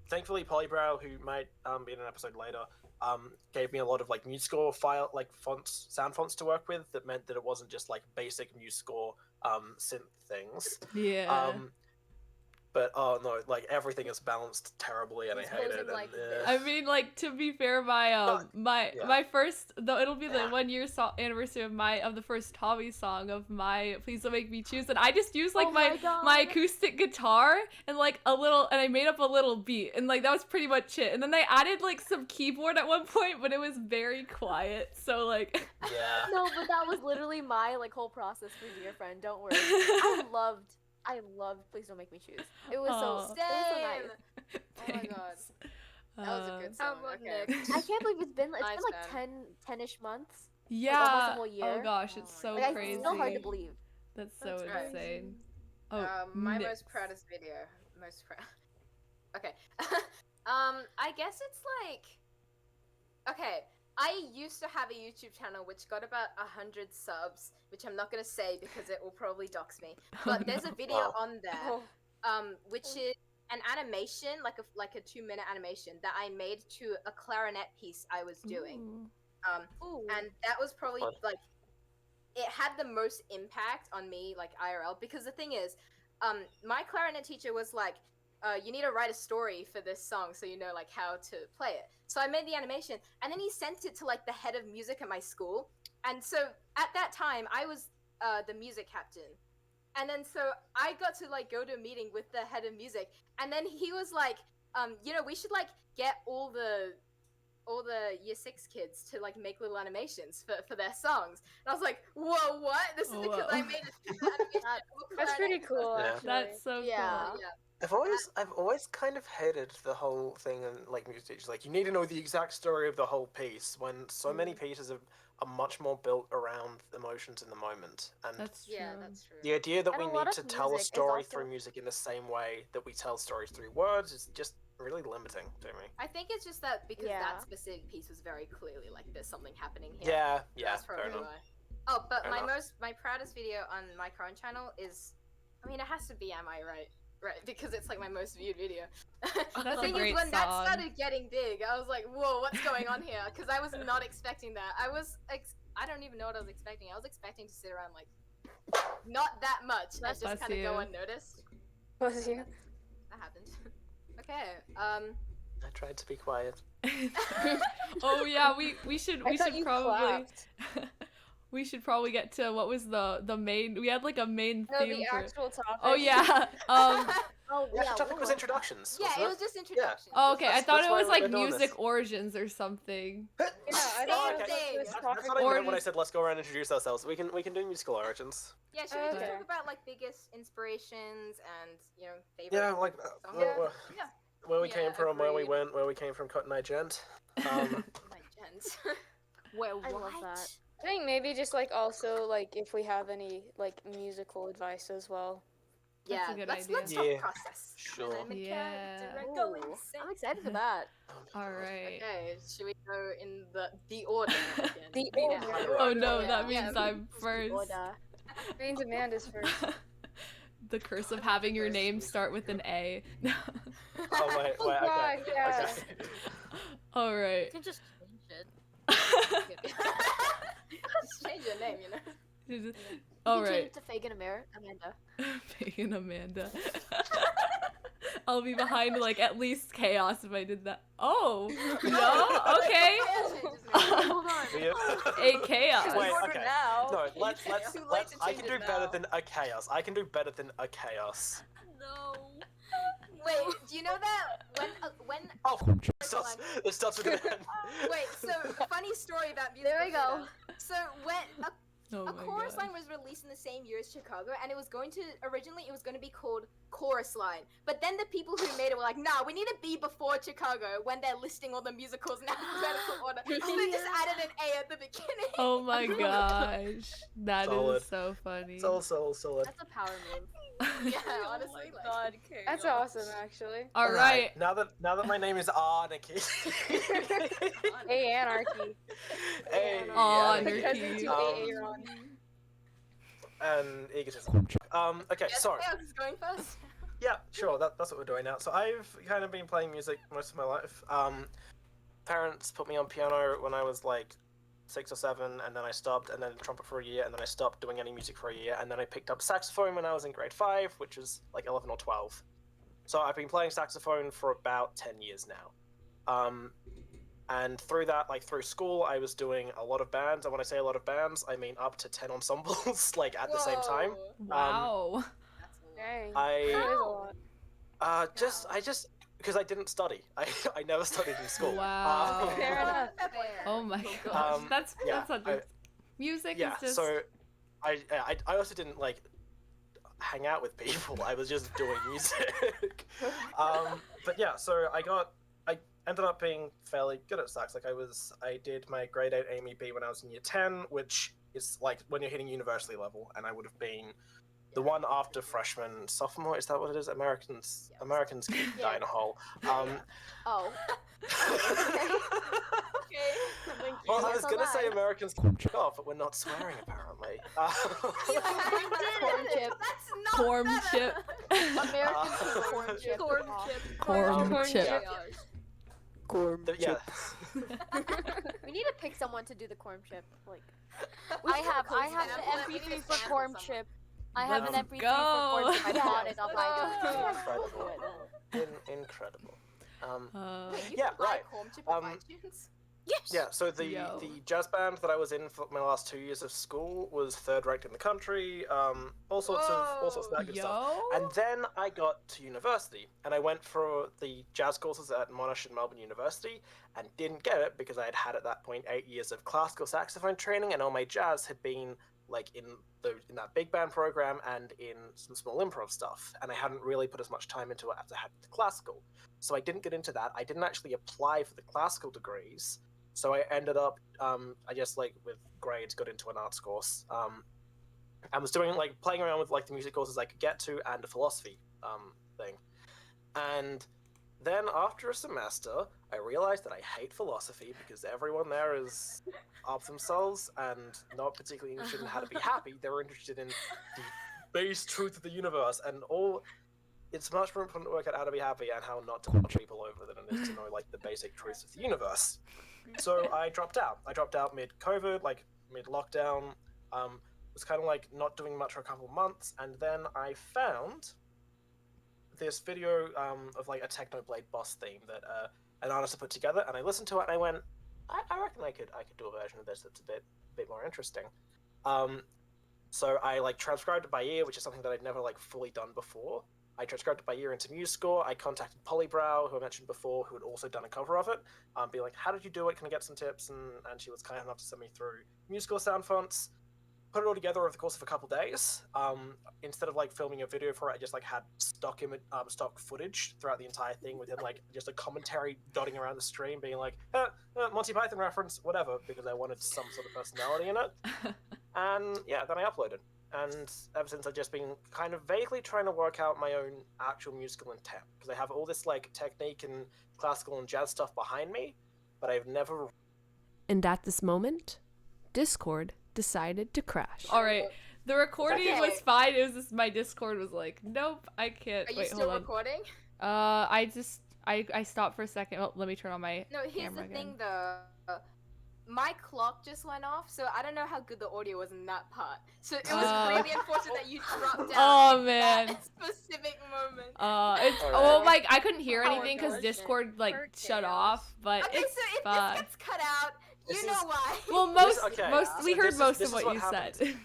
thankfully Polybrow, who might be in an episode later, gave me a lot of like MuseScore file fonts, sound fonts to work with. That meant that it wasn't just like basic MuseScore synth things. Yeah. But oh no, like everything is balanced terribly and He's I hate posing it. And, like eh. this. I mean, like to be fair, my yeah. my first though it'll be the Yeah. 1-year anniversary of the first Tommy song of my Please Don't Make Me Choose, and I just used like Oh my my God. my acoustic guitar and like and I made up a little beat, and like that was pretty much it. And then I added like some keyboard at one point, but it was very quiet. So like Yeah. No, but that was literally my like whole process for Dear Friend. Don't worry. I loved Please Don't Make Me Choose. It was Aw. so nice. Oh my god. Thanks. That was a good How song. about Okay. Nyx? I can't believe it's been Nice, like man. 10-ish months. Yeah. almost a whole Oh year. gosh, it's Oh so my Like crazy. it's still hard to believe. That's so That's right. insane. Oh, My Nyx. most proudest video. Most proud. Okay. I guess it's like. Okay, I used to have a YouTube channel which got about 100 subs, which I'm not gonna say because it will probably dox me. But there's a video Wow. on there, which is an animation, like a 2-minute animation that I made to a clarinet piece I was doing. Ooh. And that was probably Fun. like it had the most impact on me, like IRL, because the thing is, my clarinet teacher was like, you need to write a story for this song so you know like how to play it. So I made the animation, and then he sent it to like the head of music at my school. And so at that time, I was the music captain. And then so I got to like go to a meeting with the head of music, and then he was like, we should like get all the year 6 kids to like make little animations for their songs. And I was like, whoa, what? This is because I Whoa. made an animation. That's pretty cool, Yeah. actually. That's so Yeah. cool. Yeah. I've always kind of hated the whole thing in like music teachers. Like, you need to know the exact story of the whole piece, when so many pieces are much more built around emotions in the moment. And That's true. Yeah, that's true. the idea that And we a lot need of to tell a music is story also- through music in the same way that we tell stories through words is just really limiting to me. I think it's just that because Yeah. that specific piece was very clearly like there's something happening here. Yeah, That's fair probably enough. why. Oh, but Fair my enough. proudest video on my current channel is, I mean, it has to be Am I Right? Right, because it's like my most viewed video. The That's a thing great is, when that song. started getting big, I was like, whoa, what's going on here? Because I was not expecting that. I don't even know what I was expecting. I was expecting to sit around like, not that much, and Bless just kind of go you. unnoticed. Bless you. That happened. Okay, I tried to be quiet. Oh yeah, we should I thought you probably clapped. we should probably get to what was the main. We had like a main No, theme the for it. actual topic. Oh yeah. Oh Yeah, yeah. the topic what was introductions. yeah, wasn't it was just introduction. Oh, okay. I That's- thought that's it why was we're like doing music this. origins or something. Yeah, I Same don't know. thing. This That's topic what I Or meant when I just- said let's go around and introduce ourselves. We can do musical origins. Yeah, should we just Okay. talk about like biggest inspirations and favorite? Yeah, like songs? Yeah. where we Yeah, came from, where we agreed. went, where we came from, Cotton Eye Gent. My gens. Wait, I love that. I think maybe just like also like if we have any like musical advice as well. Yeah, a good let's idea. talk Yeah, process. sure. And I'm a Yeah. character, I go Ooh, insane. I'm excited for that. All right. Okay, should we go in the order again? The Yeah. order. Oh no, Yeah. that means Yeah. I'm first. Order. Means Amanda's first. The curse of having your name start with an A. Oh wait, Oh, okay. God, yeah. Okay. All You right. can just change it. Just change your name, You All can change right. it to Fagan Amor, Amanda. Fagan Amanda. I'll be behind like at least chaos if I did that. Oh no. Okay. Hold on. Yeah. A chaos. It's Wait, in order okay. now. No, let's Too late let's. to I change can do it better now. than a chaos. I can do better than a chaos. No. Wait, do you know that when Oh, it starts with an N. wait, so funny story about music. There we go. So when Oh a my chorus god. line was released in the same year as Chicago, and it was originally be called Chorus Line. But then the people who made it were like, nah, we need to be before Chicago when they're listing all the musicals in alphabetical order. So they just added an A at the beginning. Oh my gosh. That Solid. is so funny. Solid. That's a power move. Yeah, Oh honestly. my god, That's awesome, actually. All right. Now that my name is Anarchy. A anarchy. Hey, Anarchy. Cousin to Um, Aaron. and egotism. Okay, Yes, so Chaos is going first. yeah, sure, that's what we're doing now. So I've kind of been playing music most of my life. Parents put me on piano when I was like 6 or 7, and then I stopped, and then trumpet for a year, and then I stopped doing any music for a year, and then I picked up saxophone when I was in grade 5, which was like 11 or 12. So I've been playing saxophone for about 10 years now. And through that, like through school, I was doing a lot of bands. And when I say a lot of bands, I mean up to 10 ensembles, like at the same time. Whoa. Wow. That's a lot. Dang. I That is a lot. I just because I didn't study. I never studied in school. Wow. Fair enough. Fair. Oh my gosh. Um, that's yeah, such I- a music yeah. is just So I also didn't like hang out with people. I was just doing music. But yeah, so I ended up being fairly good at sax. Like I did my grade 8 AME B when I was in year 10, which is like when you're hitting university level, and I would have been the one after freshman, sophomore. Is that what it is? Americans keep die in a hole. Oh. Okay. Well, I was That's a gonna say lie. Americans off, but we're not swearing apparently. Corn chip. That's not Corn better. chip. Americans do corn chip. Corn off. chip. Corn chip. Yeah. We need to pick someone to do the corn chip. Like, I have We the need MP3 to for sample corn someone. chip. I have an Let's MP3 go. for corn chip. I bought it on Incredible. iTunes. Incredible. Wait, you Yeah, can buy right. corn chip on Um, iTunes? Yes. Yeah, so the Yo. jazz band that I was in for my last 2 years of school was third ranked in the country. All sorts of that good stuff. Yo. And then I got to university, and I went for the jazz courses at Monash and Melbourne University, and didn't get it because I had had at that point 8 years of classical saxophone training, and all my jazz had been like in that big band program and in some small improv stuff, and I hadn't really put as much time into it as I had with the classical. So I didn't get into that. I didn't actually apply for the classical degrees. So I ended up, I just like with grades got into an arts course. I was doing like playing around with like the music courses I could get to and a philosophy thing. And then after a semester, I realized that I hate philosophy because everyone there is up themselves and not particularly interested in how to be happy. They were interested in the base truth of the universe and all. It's much more important to work out how to be happy and how not to punch people over than it is to know like the basic truths of the universe. So I dropped out. I dropped out mid-COVID, like mid-lockdown. Was kind of like not doing much for a couple of months, and then I found this video of like a Technoblade boss theme that an artist had put together, and I listened to it and I went, I reckon I could do a version of this that's a bit more interesting. So I like transcribed it by ear, which is something that I'd never like fully done before. I transcribed it by ear into MuseScore. I contacted Polybrow, who I mentioned before, who had also done a cover of it. Being like, how did you do it? Can I get some tips? And she was kind enough to send me through MuseScore sound fonts. Put it all together over the course of a couple days. Instead of like filming a video for it, I just like had stock footage throughout the entire thing, with like just a commentary dotting around the stream, being like, Monty Python reference, whatever, because I wanted some sort of personality in it. And yeah, then I uploaded. And ever since, I've just been kind of vaguely trying to work out my own actual musical intent, because I have all this like technique and classical and jazz stuff behind me, but I've never. And at this moment, Discord decided to crash. All right. The recording Okay. was fine. It was just my Discord was like, nope, I can't. Are you Wait, still hold on. recording? I stopped for a second. Oh, let me turn on my No, here's camera the thing again. though. My clock just went off, so I don't know how good the audio was in that part. So it was really unfortunate that you dropped out. Oh, in man. That specific moment. It's Alright. well, like I couldn't hear Oh, anything because gosh. Discord like For shut chaos. off, but Okay, it's so if fine. this gets cut out, you This know is- why. Well, This- most okay, we so heard this most is of what what you happened. said.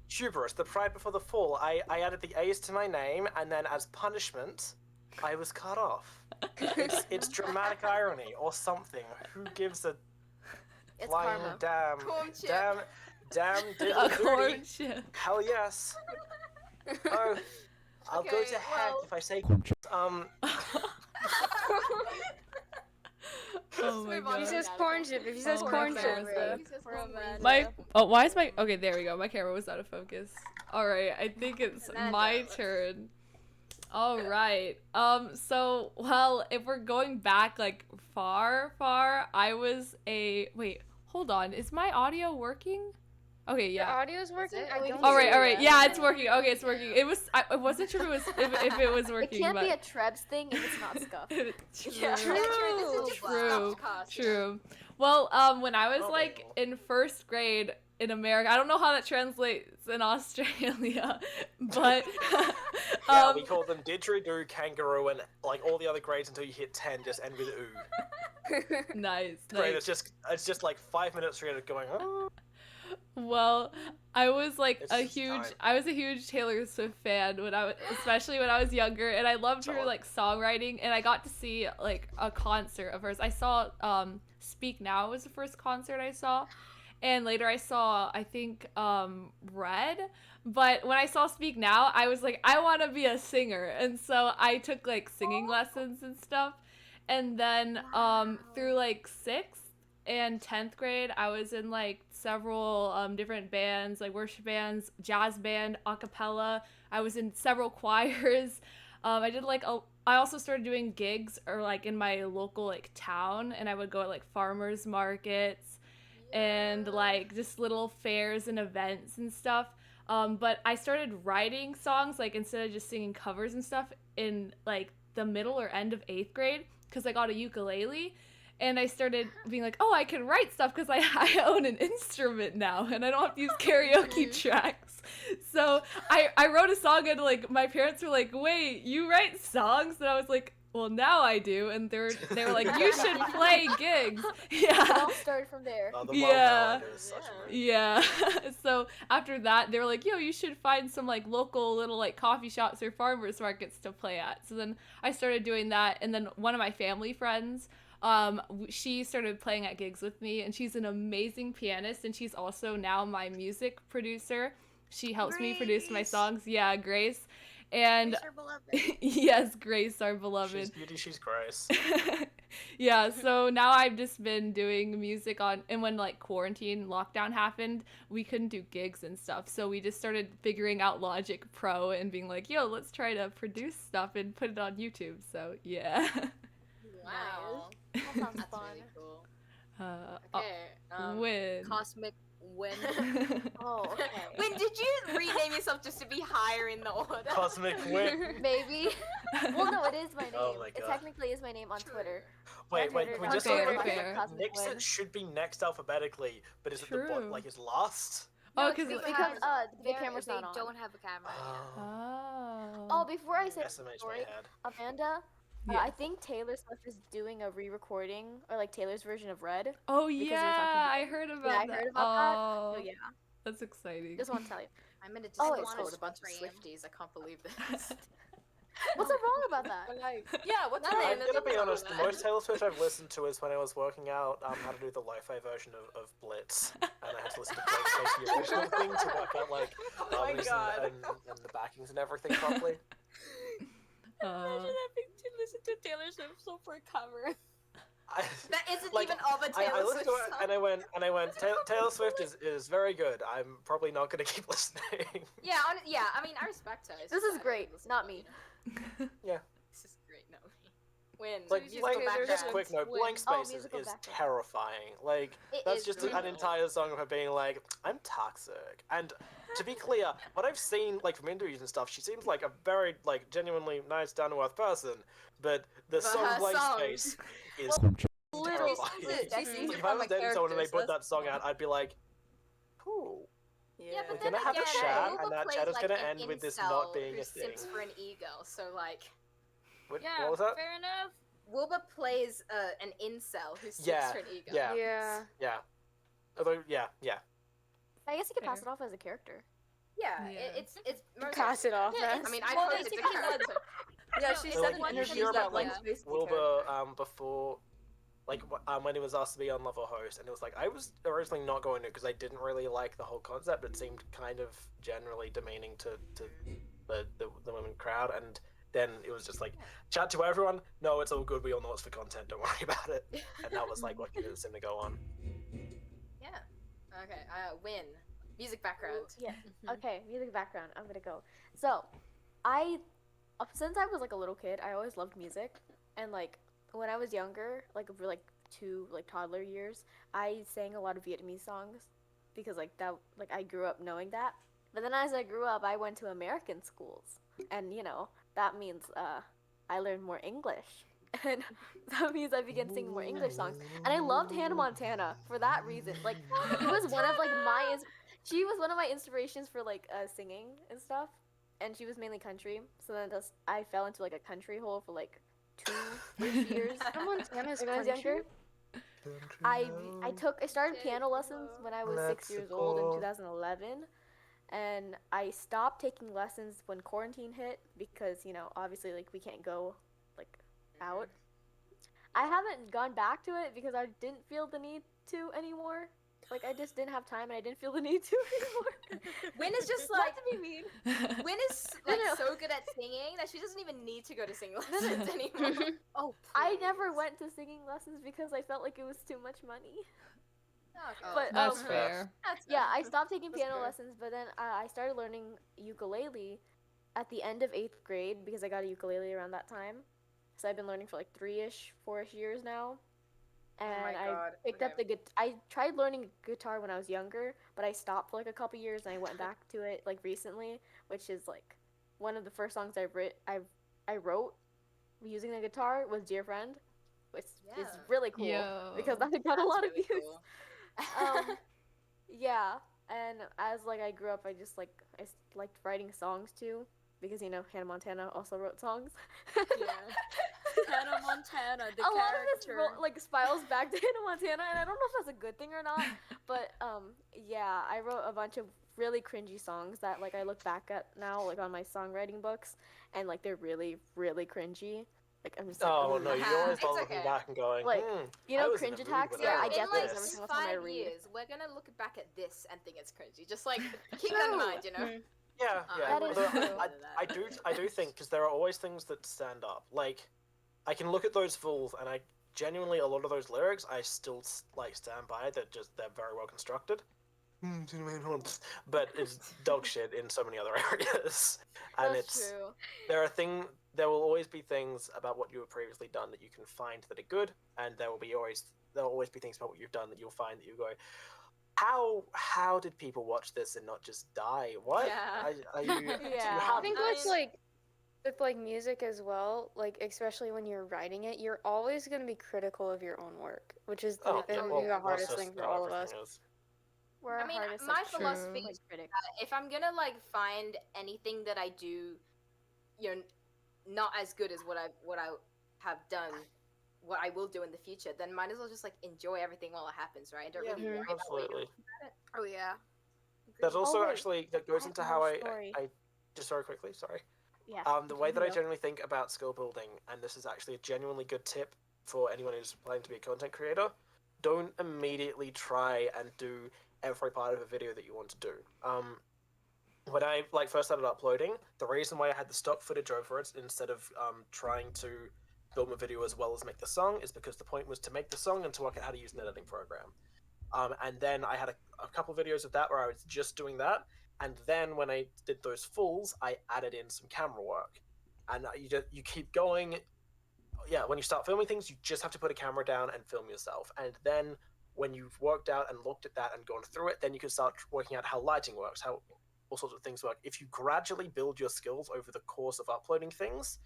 Hubris, the pride before the fall. I added the A's to my name, and then as punishment, I was cut off. It's dramatic irony or something. Who gives a it's flying karma. damn, Corn chip. damn A diddly corn doody? chip. Hell yes. Oh, I'll go Okay, to heck well- if I say Oh my move on. god. He says corn chip. If he says Oh my corn God. chip, He says For a corn man. chip. My why is my okay? There we go. My camera was out of focus. All right, I think it's Amanda. my turn. All right. So well, if we're going back like far, I was a wait. Hold on. Is my audio working? Okay, your yeah. audio's working. it? I We don't can All right, hear all right. that. Yeah, it's working. Okay, it's working. It was. I wasn't sure if it was It working, can't but be a Trebs thing if it's not scuff. true. Yeah, true. This is just True. Stuffcast. True. Well, when I was Oh, like well. in first grade in America, I don't know how that translates in Australia, but yeah, we call them didgeridoo, kangaroo, and like all the other grades until you hit 10 just end with ooh. nice. Great, nice. it's just like 5 minutes straight of going, oh. Well, I was like It's a just huge time. I was a huge Taylor Swift fan when I was especially when I was younger, and I loved her Solid. like songwriting, and I got to see like a concert of hers. I saw Speak Now was the first concert I saw, and later I saw I think Red. But when I saw Speak Now, I was like, I want to be a singer, and so I took like singing lessons and stuff, and then through like sixth and 10th grade, I was in like several different bands, like worship bands, jazz band, a cappella. I was in several choirs. I did like I also started doing gigs or like in my local like town, and I would go at like farmers markets and like just little fairs and events and stuff. But I started writing songs like instead of just singing covers and stuff in like the middle or end of 8th grade because I got a ukulele. And I started being like, oh, I can write stuff because I own an instrument now and I don't have to use karaoke tracks. So I wrote a song and like my parents were like, wait, you write songs? And I was like, well, now I do. And they were like, you should play gigs. Yeah. It all started from there. Yeah. So after that, they were like, yo, you should find some like local little like coffee shops or farmers markets to play at. So then I started doing that. And then one of my family friends, she started playing at gigs with me, and she's an amazing pianist, and she's also now my music producer. She helps me produce my songs. Yeah, Grace. And Grace, our beloved. yes, Grace, our beloved. She's beauty, she's Grace. Yeah, so now I've just been doing music and when like quarantine lockdown happened, we couldn't do gigs and stuff. So we just started figuring out Logic Pro and being like, yo, let's try to produce stuff and put it on YouTube. So yeah. Wow. That sounds That's fun. really cool. Okay. Okay. Win. Cosmic Win. Oh, okay. Wait, did you rename yourself just to be higher in the order? Cosmic Win. Maybe. Well, no, it is my name. Oh my It God. technically is my name on Twitter. Wait, On Twitter, we on just Okay, Twitter, okay. it's Cosmic Next Win. it should be next alphabetically, but is it the True. like is last? Oh, No, because it's because, the they're- camera's they not on. don't have a camera. Oh, before I say the SMH my story, head. Amanda, Yeah. I think Taylor Swift is doing a re-recording, or like Taylor's version of Red. Oh because yeah, you're talking about- I heard about Yeah, I that. heard about Oh, So yeah, that's exciting. just want to tell you. I'm in a Oh, Discord it's call with a bunch of Scream. Swifties. I can't believe this. What's so wrong about that? Yeah, what's Nothing. wrong? I'm gonna be Nothing honest. The wrong with most Taylor Swift I've listened to is when I was working out how to do the lo-fi version of Blitz, and I had to listen to Blitz like the original thing to work out like Oh my harmonies God. and the backings and everything properly. Uh, having to listen to Taylor Swift for a cover. That isn't Like, even of a Taylor I listened Swift to it song. and I went Taylor Swift is very good. I'm probably not gonna keep listening. Yeah, I mean, I respect her. It's This just is I don't great, listen not to me. her. Yeah. This is great, not me. Win. Like, Musical like background. just quick note, Win. Blank Oh, Space is musical background. terrifying. Like It that's is just really an entire song of her being like, I'm toxic. And to be clear, what I've seen like from interviews and stuff, she seems like a very like genuinely nice, down to earth person. But the But song her Blank songs- Space is Literally, terrifying. she sings Like, it if I from was a dating someone and they character, so put that that's song fun. out, I'd be like, cool. Yeah, but We're then gonna have a again, chat, Uber and that plays chat is like gonna an end with this incel not being who a thing. simps for an e-girl, so like, What Yeah, was that? fair enough. Wilbur plays an incel who simps Yeah, for an e-girl. yeah. Yeah. Yeah. Although, yeah. I guess you could pass Fair. it off as a character. Yeah, Yeah. it's most Pass it off. Yeah, as- I mean, I Well, thought that's it's a because character. Yeah, she So, said like, in you interviews hear that about Blank like Space is a Wilbur before, like when he was asked to be on Level Host, and it was like I was originally not going to because I didn't really like the whole concept. It seemed kind of generally demeaning to the women crowd, and then it was just like chat to everyone. No, it's all good. We all know it's for content. Don't worry about it. And that was like what convinced him to go on. Yeah. Okay. Win. Music background. Yeah. Okay, music background. I'm gonna go. So, since I was like a little kid, I always loved music, and like when I was younger, like for like 2 like toddler years, I sang a lot of Vietnamese songs because like that like I grew up knowing that. But then as I grew up, I went to American schools, and you know that means I learned more English. And that means I began singing more English songs, and I loved Hannah Montana for that reason. Like, it was one of like she was one of my inspirations for like singing and stuff, and she was mainly country. So then I fell into like a country hole for like 2 years. Montana's When I was country? younger, I started piano lessons when I was 6 years old in 2011, and I stopped taking lessons when quarantine hit because you know obviously like we can't go like out. I haven't gone back to it because I didn't feel the need to anymore. like I just didn't have time and I didn't feel the need to anymore. Win is just Not like to be mean. Win is like No. so good at singing that she doesn't even need to go to singing lessons anymore. Oh, I never please. went to singing lessons because I felt like it was too much money. Okay. But That's fair. That's yeah, I stopped taking That's piano fair. lessons, but then I started learning ukulele at the end of 8th grade because I got a ukulele around that time. So I've been learning for like 4-ish years now. And I God, picked up the I tried learning guitar when I was younger, but I stopped for like a couple years and I went back to it like recently, which is like one of the first songs I wrote using the guitar was Dear Friend, which is Yeah. really cool Yo. because that got a lot of really views. cool. Yeah, and as like I grew up, I just like liked writing songs too because Hannah Montana also wrote songs. Hannah Montana, the A lot of this character. like spirals back to Hannah Montana, and I don't know if that's a good thing or not. But yeah, I wrote a bunch of really cringy songs that like I look back at now, like on my songwriting books, and like they're really cringy. Like I'm just like, Oh "Ooh." no, you It's always love looking okay. back and going, Like, I was in cringe a mood attacks. when Yeah, I wrote get in those like every this." single time I 5 read. years, we're gonna look back at this and think it's cringy. Just like keep that in mind, you know. Yeah, Oh, yeah. That is Although true. I do think because there are always things that stand up. Like, I can look at those fools, and I genuinely a lot of those lyrics I still like stand by. That they're very well constructed. But it's dog shit in so many other areas, and That's true. there will always be things about what you have previously done that you can find that are good, and there will always be things about what you've done that you'll find that you go, how did people watch this and not just die? What? Yeah. Are you, do you Yeah. have I think I that's mean- like with like music as well, like especially when you're writing it, you're always going to be critical of your own work, which is Oh, like, yeah, the well, hardest that's just thing for how all of us. everything is. We're I our mean, hardest, my like, philosophy like, is critic. if I'm gonna like find anything that I do, not as good as what I have done, what I will do in the future, then might as well just like enjoy everything while it happens, right? I don't really Yeah. worry about what Absolutely. Oh yeah. There's also wait. actually that goes I have into one how more I story. just very quickly. Sorry. Yeah. The way that I continue. genuinely think about skill building, and this is actually a genuinely good tip for anyone who's planning to be a content creator, don't immediately try and do every part of a video that you want to do. When I first started uploading, the reason why I had the stock footage over it instead of trying to film a video as well as make the song is because the point was to make the song and to work out how to use an editing program. And then I had a couple videos of that where I was just doing that, and then when I did those fulls, I added in some camera work, and you keep going. Yeah, when you start filming things, you just have to put a camera down and film yourself, and then when you've worked out and looked at that and gone through it, then you can start working out how lighting works, how all sorts of things work. If you gradually build your skills over the course of uploading things,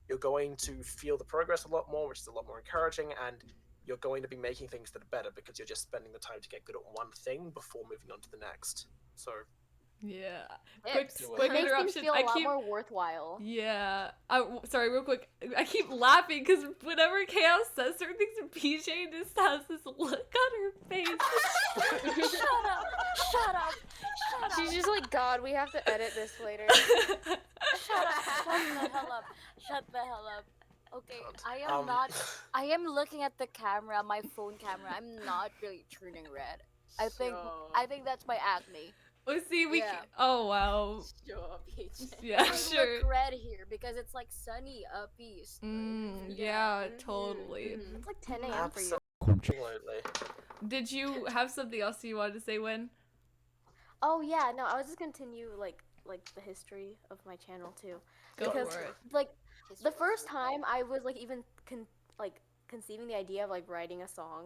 you're going to feel the progress a lot more, which is a lot more encouraging, and you're going to be making things that are better because you're just spending the time to get good at one thing before moving on to the next. So Yeah. Tips. Quick It makes interruption. things feel a I lot keep more worthwhile. Yeah. Sorry, real quick. I keep laughing because whenever Chaos says certain things, PJ just has this look on her face. Shut up! Shut up! Shut She's up! just like, God, we have to edit this later. Shut up! Shut the hell up! Shut the hell up. Okay, God. I am not. I am looking at the camera, my phone camera. I'm not really turning red. I think that's my acne. Well, see, we. Yeah. Oh wow. Sure, PJ. Yeah, I sure. look red here because it's like sunny up east. Yeah, totally. It's like 10 a.m. for you. Absolutely. Did you have something else you wanted to say, Win? Oh yeah, no, I was just continue like the history of my channel too, Go because for it. like the first time I was like even conceiving the idea of like writing a song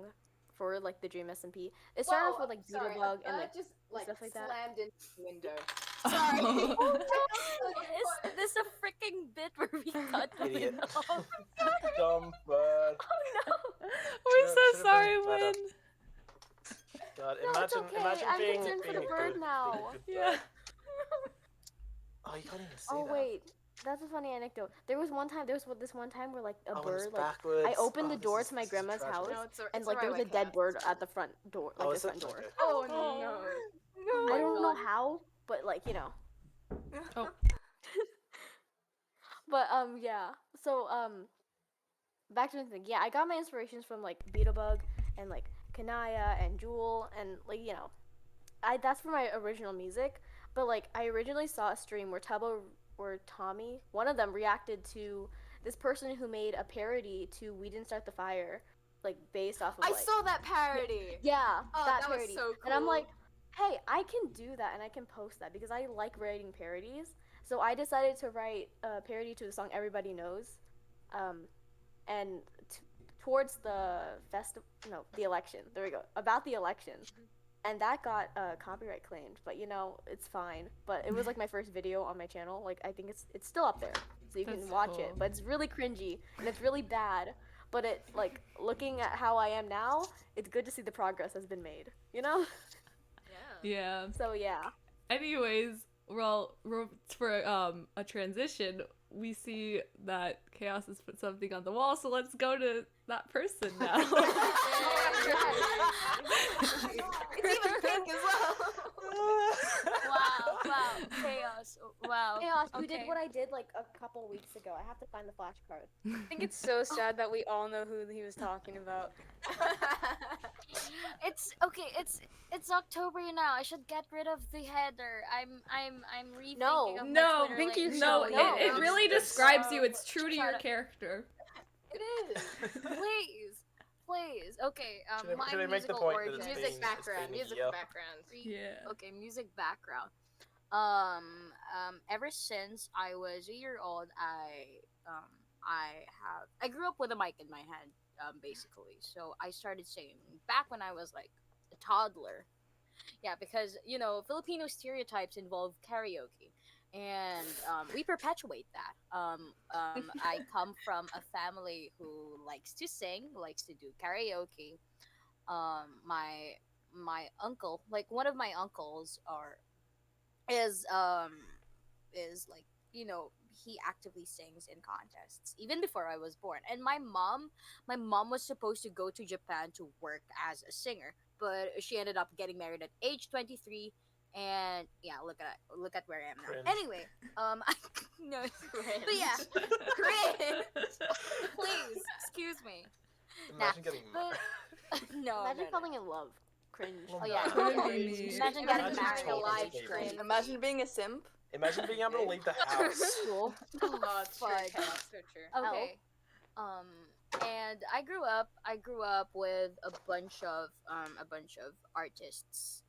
for like the Dream SMP. It started off with like sorry, Beetlebug and like just like stuff like that. slammed into the window. Oh, Is this a freaking bit where we cut the Idiot. window? Dumb bird. We're so Should've sorry, been better. Win. God, No, it's imagine, okay. imagine I'm being, concerned for being the a bird good, now. being a good Yeah. bird. Oh, you can't even see Oh that. wait, that's a funny anecdote. There was this one time where like a Oh, and bird it's like backwards. I opened Oh, the this door is- to my this is grandma's tragic. house, No, it's and like there was a dead bird at the front door, like Oh, the is it? front door. Okay. Oh no. I don't know how, but like Oh. But yeah. So back to the thing. Yeah, I got my inspirations from like Beetlebug and like Kanaya and Jewel and like that's for my original music. But like I originally saw a stream where Tubbo or Tommy, one of them reacted to this person who made a parody to "We Didn't Start the Fire," like based off of I like saw that parody. yeah Oh, that that was parody. so cool. And I'm like, hey, I can do that and I can post that because I like writing parodies. So I decided to write a parody to the song "Everybody Knows," and towards the the election. There we go. About the election. And that got copyright claimed, but it's fine. But it was like my first video on my channel. Like I think it's still up there, so you That's can watch it. cool. But it's really cringy and it's really bad. But it like looking at how I am now, it's good to see the progress has been made. Yeah. So yeah. Anyways, well, for a transition, we see that Chaos has put something on the wall, so let's go to that person now. It's even pink as well. Wow, chaos. Wow. Chaos, you did Okay. what I did like a couple weeks ago. I have to find the flashcard. I think it's so sad that we all know who he was talking about. It's okay. It's October now. I should get rid of the header. I'm rethinking No. of No, my Twitter Pinky, lately. no, No. it really It's- describes you. It's true to Shut your up. character. It is. Please. Okay. My Should I make the musical point that origin. it's Music been- background. it's been a Music year. background. Yeah. Okay, music background. Ever since I was a year old, I grew up with a mic in my hand, basically. So I started singing back when I was like a toddler. Yeah, because Filipino stereotypes involve karaoke, and we perpetuate that. I come from a family who likes to sing, likes to do karaoke. My uncle, like one of my uncles, is like he actively sings in contests even before I was born. And my mom was supposed to go to Japan to work as a singer, but she ended up getting married at age 23. And yeah, look at where I am now. Cringe. Anyway, no, but yeah, cringe. Please excuse me. Imagine getting But no, Imagine no. falling in love. Cringe. Well, Oh yeah, no. Cringe. imagine getting Imagine married. talking live to people. stream. Imagine being a simp. Imagine being able to leave the house. Cool. Oh, it's true. Fudge. Chaos, so true. Okay. And I grew up with a bunch of artists.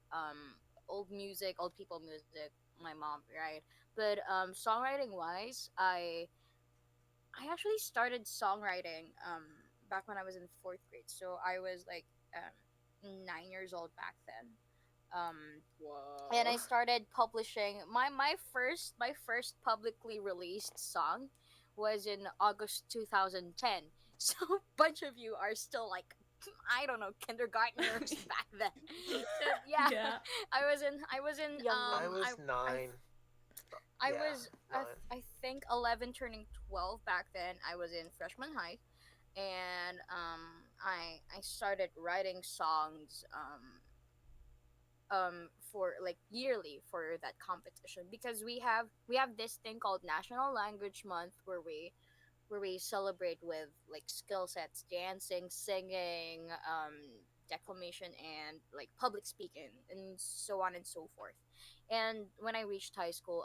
Old music, old people music, my mom, right? But songwriting wise, I actually started songwriting back when I was in 4th grade. So I was like 9 years old back then. Whoa. And I started publishing my first publicly released song was in August 2010. So a bunch of you are still like I don't know kindergartners back then. So, yeah, Yeah. I was in Young I was 9. I Yeah, was 9. I think 11 turning 12 back then. I was in freshman high, and I started writing songs for like yearly for that competition because we have this thing called National Language Month where we celebrate with like skill sets, dancing, singing, declamation, and like public speaking, and so on and so forth. And when I reached high school,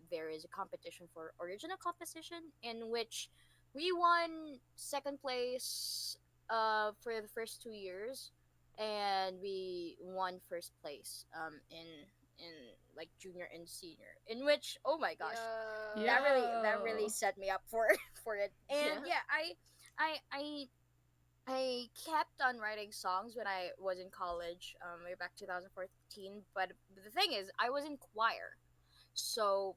there is a competition for original composition in which we won second place for the first 2 years, and we won first place in like junior and senior. In which, oh my gosh, Yeah. that really set me up for for it. And yeah, I kept on writing songs when I was in college, way back 2014. But the thing is, I was in choir, so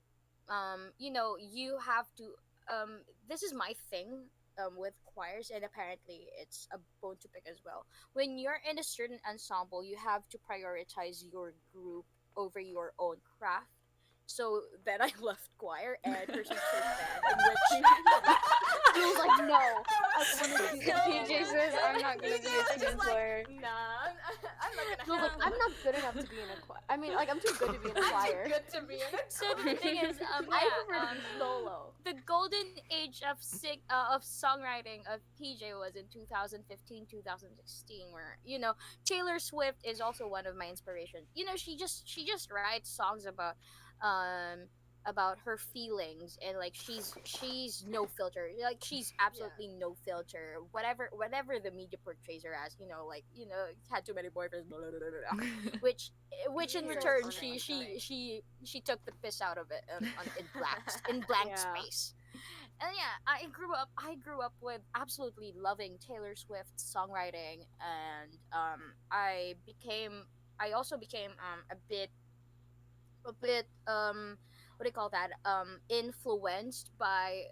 you have to. This is my thing. With choirs, and apparently it's a bone to pick as well. When you're in a certain ensemble, you have to prioritize your group over your own craft. So then I left choir and pursued church band, in which he was like, "No, I want to do that." PJ says, "I'm not gonna be a team player." Nah, I'm not He was gonna like, I'm not good enough to be in a choir. I mean, like, I'm too good to be in a I'm choir. too good to be in a So the thing is, I prefer to be solo. the golden age of songwriting of PJ was in 2015, 2016, where Taylor Swift is also one of my inspirations. She just writes songs about her feelings, and like she's no filter, like she's absolutely no filter, whatever the media portrays her as, had too many boyfriends, blah, blah, blah, blah, blah. which in You're return funny, she took the piss out of it in blank Yeah. space. And yeah, I grew up with absolutely loving Taylor Swift's songwriting, and I also became a bit what do you call that, influenced by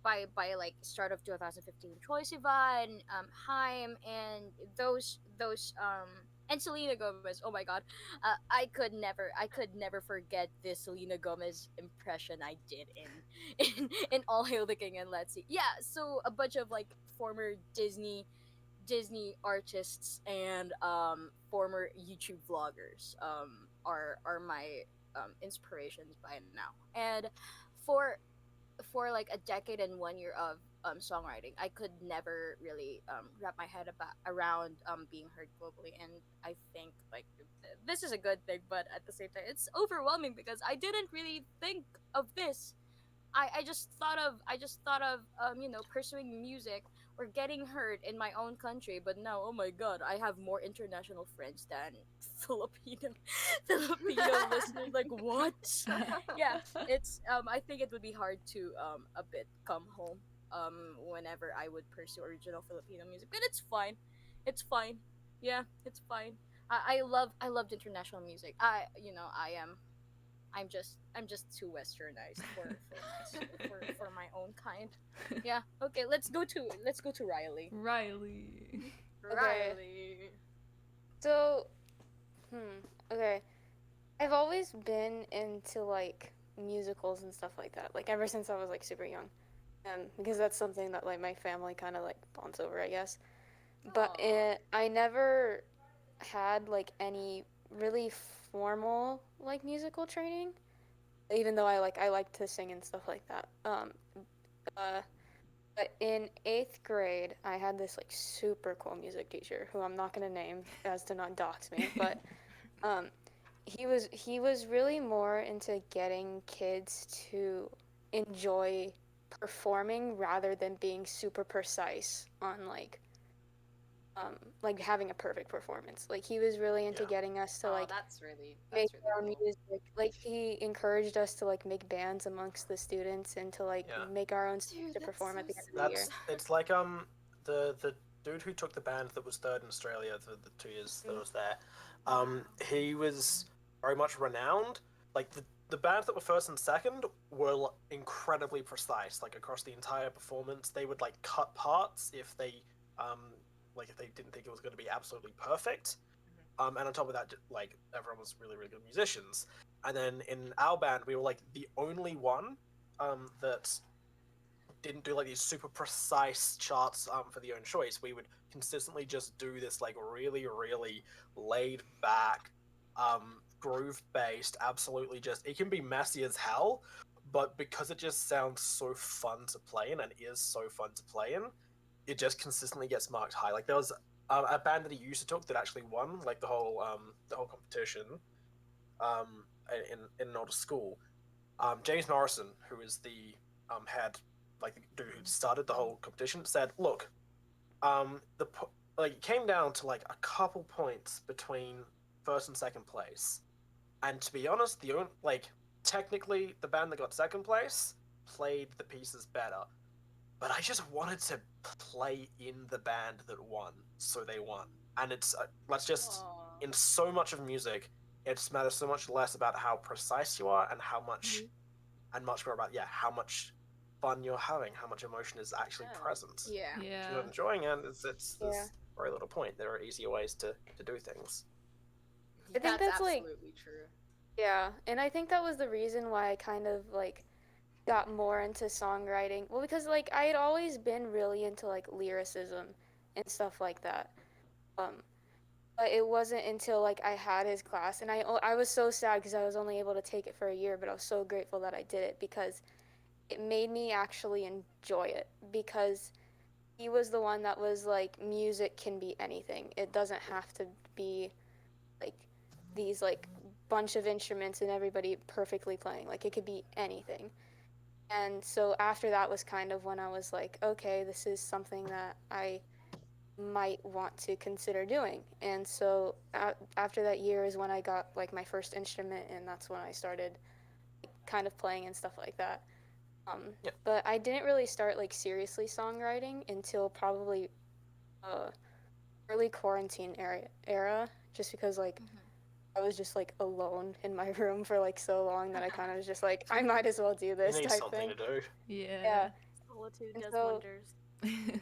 by like start of 2015 Troye Sivan, Haim, and those and Selena Gomez. Oh my God, I could never forget this Selena Gomez impression I did in All Hail the King and Let's See. Yeah, so a bunch of like former Disney artists and former YouTube vloggers are my inspirations by now. And for like a decade and 1 year of songwriting, I could never really wrap my head around being heard globally. And I think like this is a good thing, but at the same time, it's overwhelming because I didn't really think of this. I just thought of pursuing music or getting heard in my own country, but now, oh my God, I have more international friends than Filipino listeners. Like, what? Yeah, it's I think it would be hard to a bit come home whenever I would pursue original Filipino music, but it's fine. It's fine. Yeah, it's fine. I loved international music. I'm just too westernized for my own kind. Yeah. Okay, let's go to Riley. Riley. Okay. So, okay. I've always been into like musicals and stuff like that. Like ever since I was like super young, because that's something that like my family kind of like bonds over, I guess. But I never had like any really formal like musical training, even though I like to sing and stuff like that. But in 8th grade, I had this like super cool music teacher who I'm not gonna name as to not dox me, but he was really more into getting kids to enjoy performing rather than being super precise on like having a perfect performance. Like he was really into getting us to like that's really make our own music. Like he encouraged us to like make bands amongst the students and to like make our own songs to perform at the end of the year. It's like the dude who took the band that was third in Australia the 2 years that I was there. He was very much renowned. Like the bands that were first and second were incredibly precise. Like across the entire performance, they would like cut parts if they if they didn't think it was going to be absolutely perfect. And on top of that, like everyone was really, really good musicians. And then in our band, we were like the only one that didn't do like these super precise charts for the own choice. We would consistently just do this like really, really laid back, groove based, absolutely just, it can be messy as hell, but because it just sounds so fun to play in and is so fun to play in, it just consistently gets marked high. Like there was a band that he used to took that actually won like the whole competition in an older school. James Morrison, who is the head, like the dude who started the whole competition, said, "Look, it came down to like a couple points between first and second place, and to be honest, technically the band that got second place played the pieces better, but I just wanted to play in the band that won, so they won." And it's in so much of music, it matters so much less about how precise you are and how much, and much more about how much fun you're having, how much emotion is actually present. Yeah. If you're not enjoying it, there's very little point. There are easier ways to do things. I think that's like absolutely true. Yeah, and I think that was the reason why I kind of like got more into songwriting. Well, because like I had always been really into like lyricism and stuff like that. Um, but it wasn't until like I had his class, and I was so sad because I was only able to take it for a year, but I was so grateful that I did it because it made me actually enjoy it because he was the one that was like music can be anything. It doesn't have to be like these like bunch of instruments and everybody perfectly playing. Like it could be anything. And so after that was kind of when I was like, okay, this is something that I might want to consider doing. And so after that year is when I got like my first instrument, and that's when I started like, kind of playing and stuff like that. Yeah. But I didn't really start like seriously songwriting until probably uh, early quarantine era, just because like I was just like alone in my room for like so long that I kind of was just like I might as well do You this need type something thing. to do. Yeah. Solitude And does so- wonders.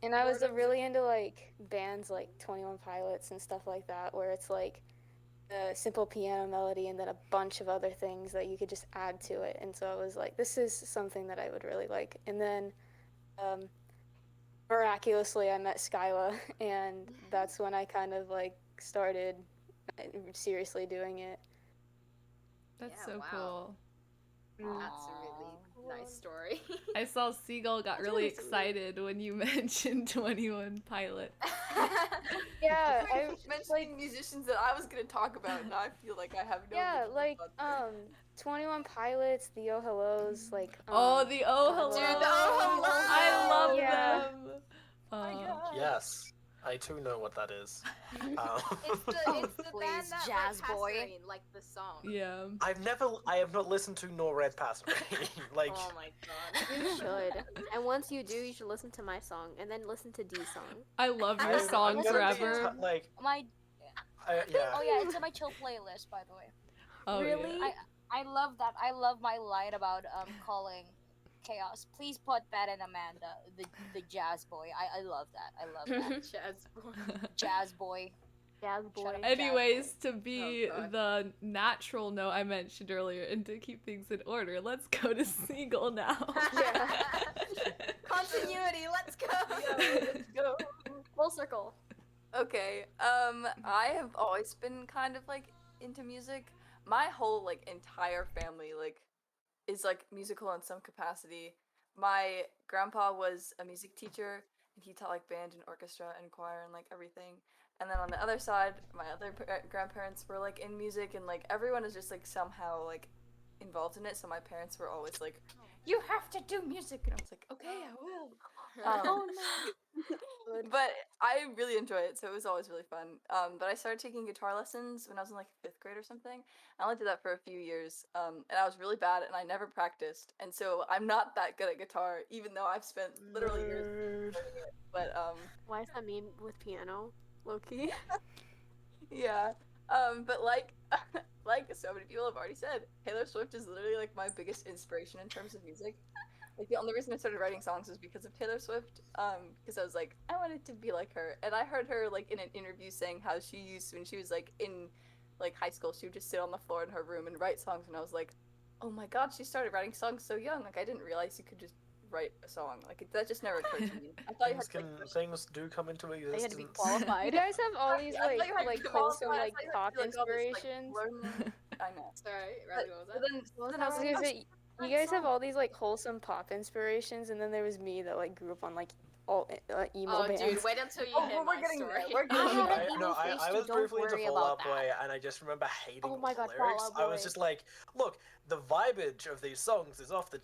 And I was really into like bands like 21 Pilots and stuff like that, where it's like a simple piano melody and then a bunch of other things that you could just add to it. And so I was like, this is something that I would really like. And then miraculously, I met Skyla, and that's when I kind of like started seriously doing it. That's Yeah, so wow. cool. That's a really nice story. I saw Seiggel got really excited when you mentioned 21 Pilot. Yeah, I mentioning musicians that I was gonna talk about, and I feel like I have no. yeah, original like thoughts. 21 Pilots, the Oh Hellos, like Oh, the Oh Hello! Dude, the Oh Hello! I love Yeah. them! Yes, I too know what that is. It's the Please, band that Jazz wrote Boy. Passerine, like the song. Yeah. I have not listened to nor read Passerine. Like, Oh my god. You should. And once you do, you should listen to my song and then listen to D's song. I love your I'm song gonna be forever. like, My yeah. oh yeah, it's on my chill playlist, by the way. Oh, Really? yeah. I love that. I love my line about calling chaos. Please put that in Amanda, the jazz boy. I love that. I love that. Jazz boy. Jazz boy. Jazz boy. up. Anyways, to be Oh, God. the natural note I mentioned earlier and to keep things in order, let's go to Seiggel now. Continuity, let's go! Let's go. Full circle. Okay. I have always been kind of like into music. My whole like entire family like is like musical in some capacity. My grandpa was a music teacher, and he taught like band and orchestra and choir and like everything. And then on the other side, my other grandparents were like in music, and like everyone is just like somehow like involved in it. So my parents were always like, "You have to do music," and I was like, "Okay, I will." Oh no. But I really enjoy it, so it was always really fun. But I started taking guitar lessons when I was in like 5th grade or something. I only did that for a few years, and I was really bad, and I never practiced, and so I'm not that good at guitar, even though I've spent literally years learning it. But Why is that mean with piano? Low-key. yeah. But like like so many people have already said, Taylor Swift is literally like my biggest inspiration in terms of music. Like the only reason I started writing songs was because of Taylor Swift. Because I was like, I wanted to be like her. And I heard her like in an interview saying how she used when she was like in like high school, she would just sit on the floor in her room and write songs. And I was like, oh my god, she started writing songs so young. Like I didn't realize you could just write a song. Like that just never occurred to me. I thought you had Things do come into They existence. had to be You qualified. guys have all these I thought like you had like to wholesome qualify. I like thought you had pop to do, like, all this, like, inspirations. learn- I know. Sorry, Riley, what was that? But then I was I like, was gonna say, you guys have all these like wholesome pop inspirations, and then there was me that like grew up on like all emo Oh, bands. dude, wait until you Oh, hear we're my getting story. there. We're I getting had there. an emo phase I too, was don't briefly into worry Fall about Out Boy, that. and I just remember hating Oh my the God, lyrics. Fall Out I was Boy. just like, look, the vibage of these songs is off the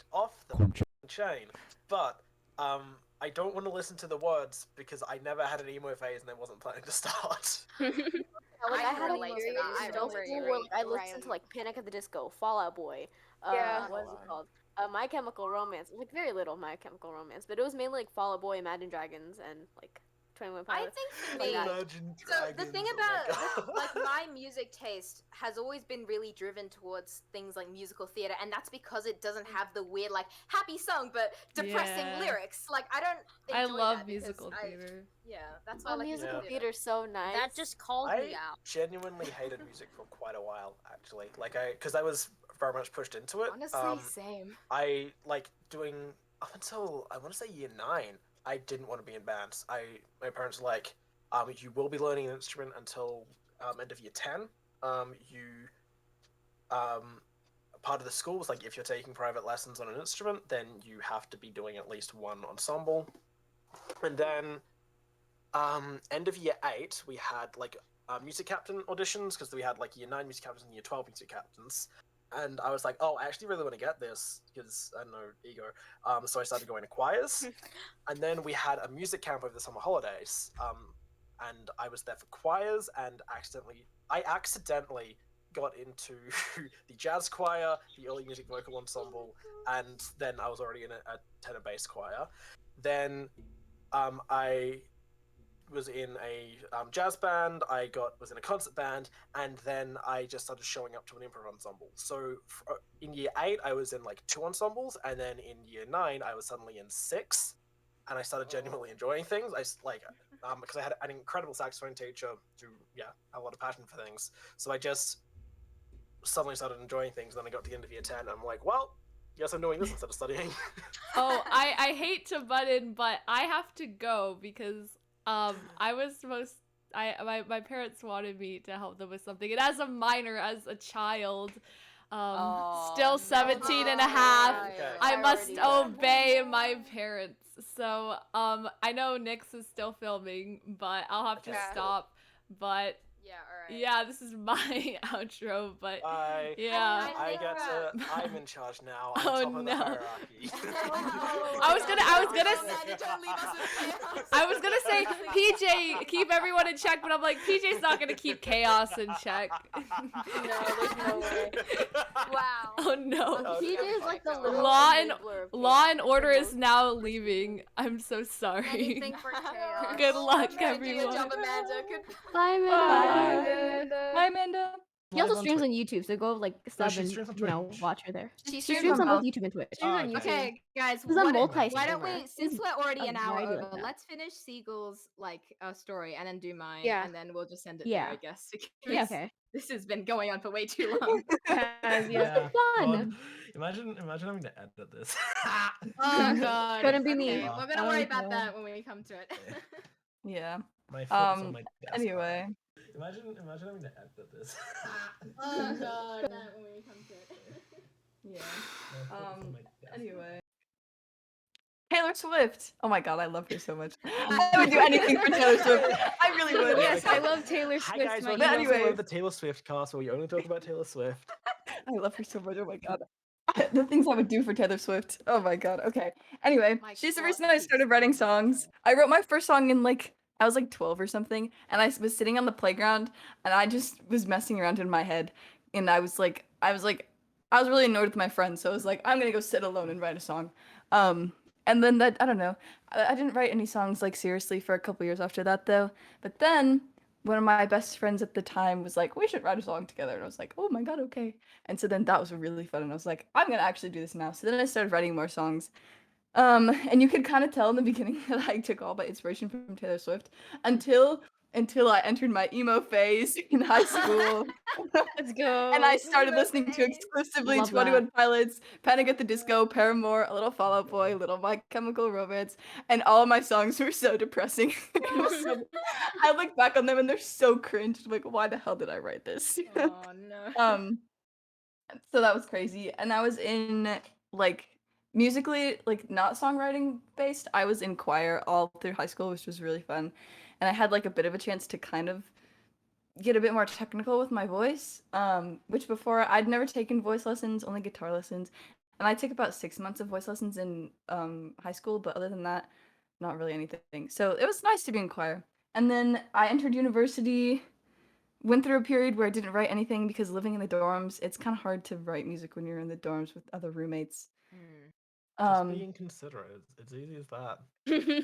chain, but I don't want to listen to the words because I never had an emo phase and I wasn't planning to start. Yeah, like, I I had a relate to period that. I in middle relate school to where that. like, I listened to like Panic at the Disco, Fall Out Boy. Yeah. What is it called? My Chemical Romance. Like very little My Chemical Romance, but it was mainly like Fall Out Boy, Imagine Dragons, and like 21 I Pilots. think for Like me, that. Imagine so the thing Dragons, oh about my like God. my music taste has always been really driven towards things like musical theater, and that's because it doesn't have the weird like happy song but depressing Yeah. lyrics. Like I don't I enjoy love that because musical theater. yeah, that's why I Oh, like musical Yeah. theater's so nice. That just called me I out. genuinely hated music for quite a while, actually. Like because I was very much pushed into it. Honestly, same. I like doing up until I want to say year 9. I didn't want to be in bands. My parents were like, you will be learning an instrument until end of year 10. You part of the school was like if you're taking private lessons on an instrument, then you have to be doing at least one ensemble. And then end of year 8, we had like music captain auditions because we had like year 9 music captains and year 12 music captains. And I was like, oh, I actually really want to get this because I don't know, ego. So I started going to choirs, and then we had a music camp over the summer holidays. And I was there for choirs, and I accidentally got into the jazz choir, the early music vocal ensemble, and then I was already in a tenor bass choir. Then I was in a jazz band. I was in a concert band, and then I just started showing up to an improv ensemble. So in year 8, I was in like 2 ensembles, and then in year 9, I was suddenly in 6, and I started genuinely enjoying things. Because I had an incredible saxophone teacher who had a lot of passion for things. So I just suddenly started enjoying things. Then I got to the end of year 10, and I'm like, well, guess I'm doing this instead of studying. Oh, I hate to butt in, but I have to go because I was my parents wanted me to help them with something, and as a minor, as a child, still 17 and a half, Okay. I must Priorities. obey my parents. So I know Nyx is still filming, but I'll have to Okay. stop. But Yeah, alright. yeah, this is my outro. But Bye. yeah. I'm in charge now. I'm Oh, top of the no. hierarchy. I was gonna say PJ keep everyone in check, but I'm like PJ's not gonna keep chaos in check. No, there's no way. Wow. Oh no. Okay. PJ is like the little Law and enabler of Law and chaos. Order The is most- now leaving. I'm so sorry. Anything for chaos. Good luck, Good everyone. job, Amanda. Good. Bye, Amanda. Bye, Amanda. She also Live on streams on YouTube, so go like No, sub she and streams on Twitch. watch her there. She She streams streams on on both. both YouTube and Twitch. Oh, okay. Okay, guys, She's a why multi-streamer. don't we, since we're already A an hour variety over, like that. let's finish Seiggel's like story and then do mine, Yeah. and then we'll just end it Yeah. there, I guess. Yeah, because okay. This has been going on for way too long. Yeah, Yeah. fun. God, imagine having to edit this. Oh god. Couldn't be me. Okay, we're gonna worry about God. that when we come to it. Yeah. My foot is on Um, my desk. Anyway. Imagine having to edit this. Oh god. That when we come to it. Yeah. My foot is on my desk. Anyway. Taylor Swift. Oh my god, I love her so much. I would do anything for Taylor Swift. I really would. Yes, I love Taylor Hi Swift. guys, My welcome to anyway. episode of the Taylor Swift cast where we only talk about Taylor Swift. I love her so much. Oh my god. The things I would do for Taylor Swift. Oh my god. Okay. Anyway, My she's the God, reason I she's started so writing good. songs. I wrote my first song in like I was like 12 or something, and I was sitting on the playground and I just was messing around in my head, and I was really annoyed with my friends, so I was like, I'm gonna go sit alone and write a song. And then I don't know. I didn't write any songs like seriously for a couple years after that though. But then one of my best friends at the time was like, we should write a song together. And I was like, oh my god, okay. And so then that was really fun. And I was like, I'm gonna actually do this now. So then I started writing more songs. And you could kind of tell in the beginning that I took all my inspiration from Taylor Swift until I entered my emo phase in high school. Let's go. And I started listening to exclusively Love 21 Pilots, Panic at the Disco, Paramore, A Little Fall Out Boy, Little My Chemical Romance, and all of my songs were so depressing. It was so- I look back on them and they're so cringe. Like, why the hell did I write this? Oh no. So that was crazy. And I was in like musically, like not songwriting based. I was in choir all through high school, which was really fun. And I had like a bit of a chance to kind of get a bit more technical with my voice. Which before I'd never taken voice lessons, only guitar lessons. And I took about 6 months of voice lessons in high school, but other than that, not really anything. So it was nice to be in choir. And then I entered university, went through a period where I didn't write anything because living in the dorms, it's kind of hard to write music when you're in the dorms with other roommates. Just being considerate. It's easy as that.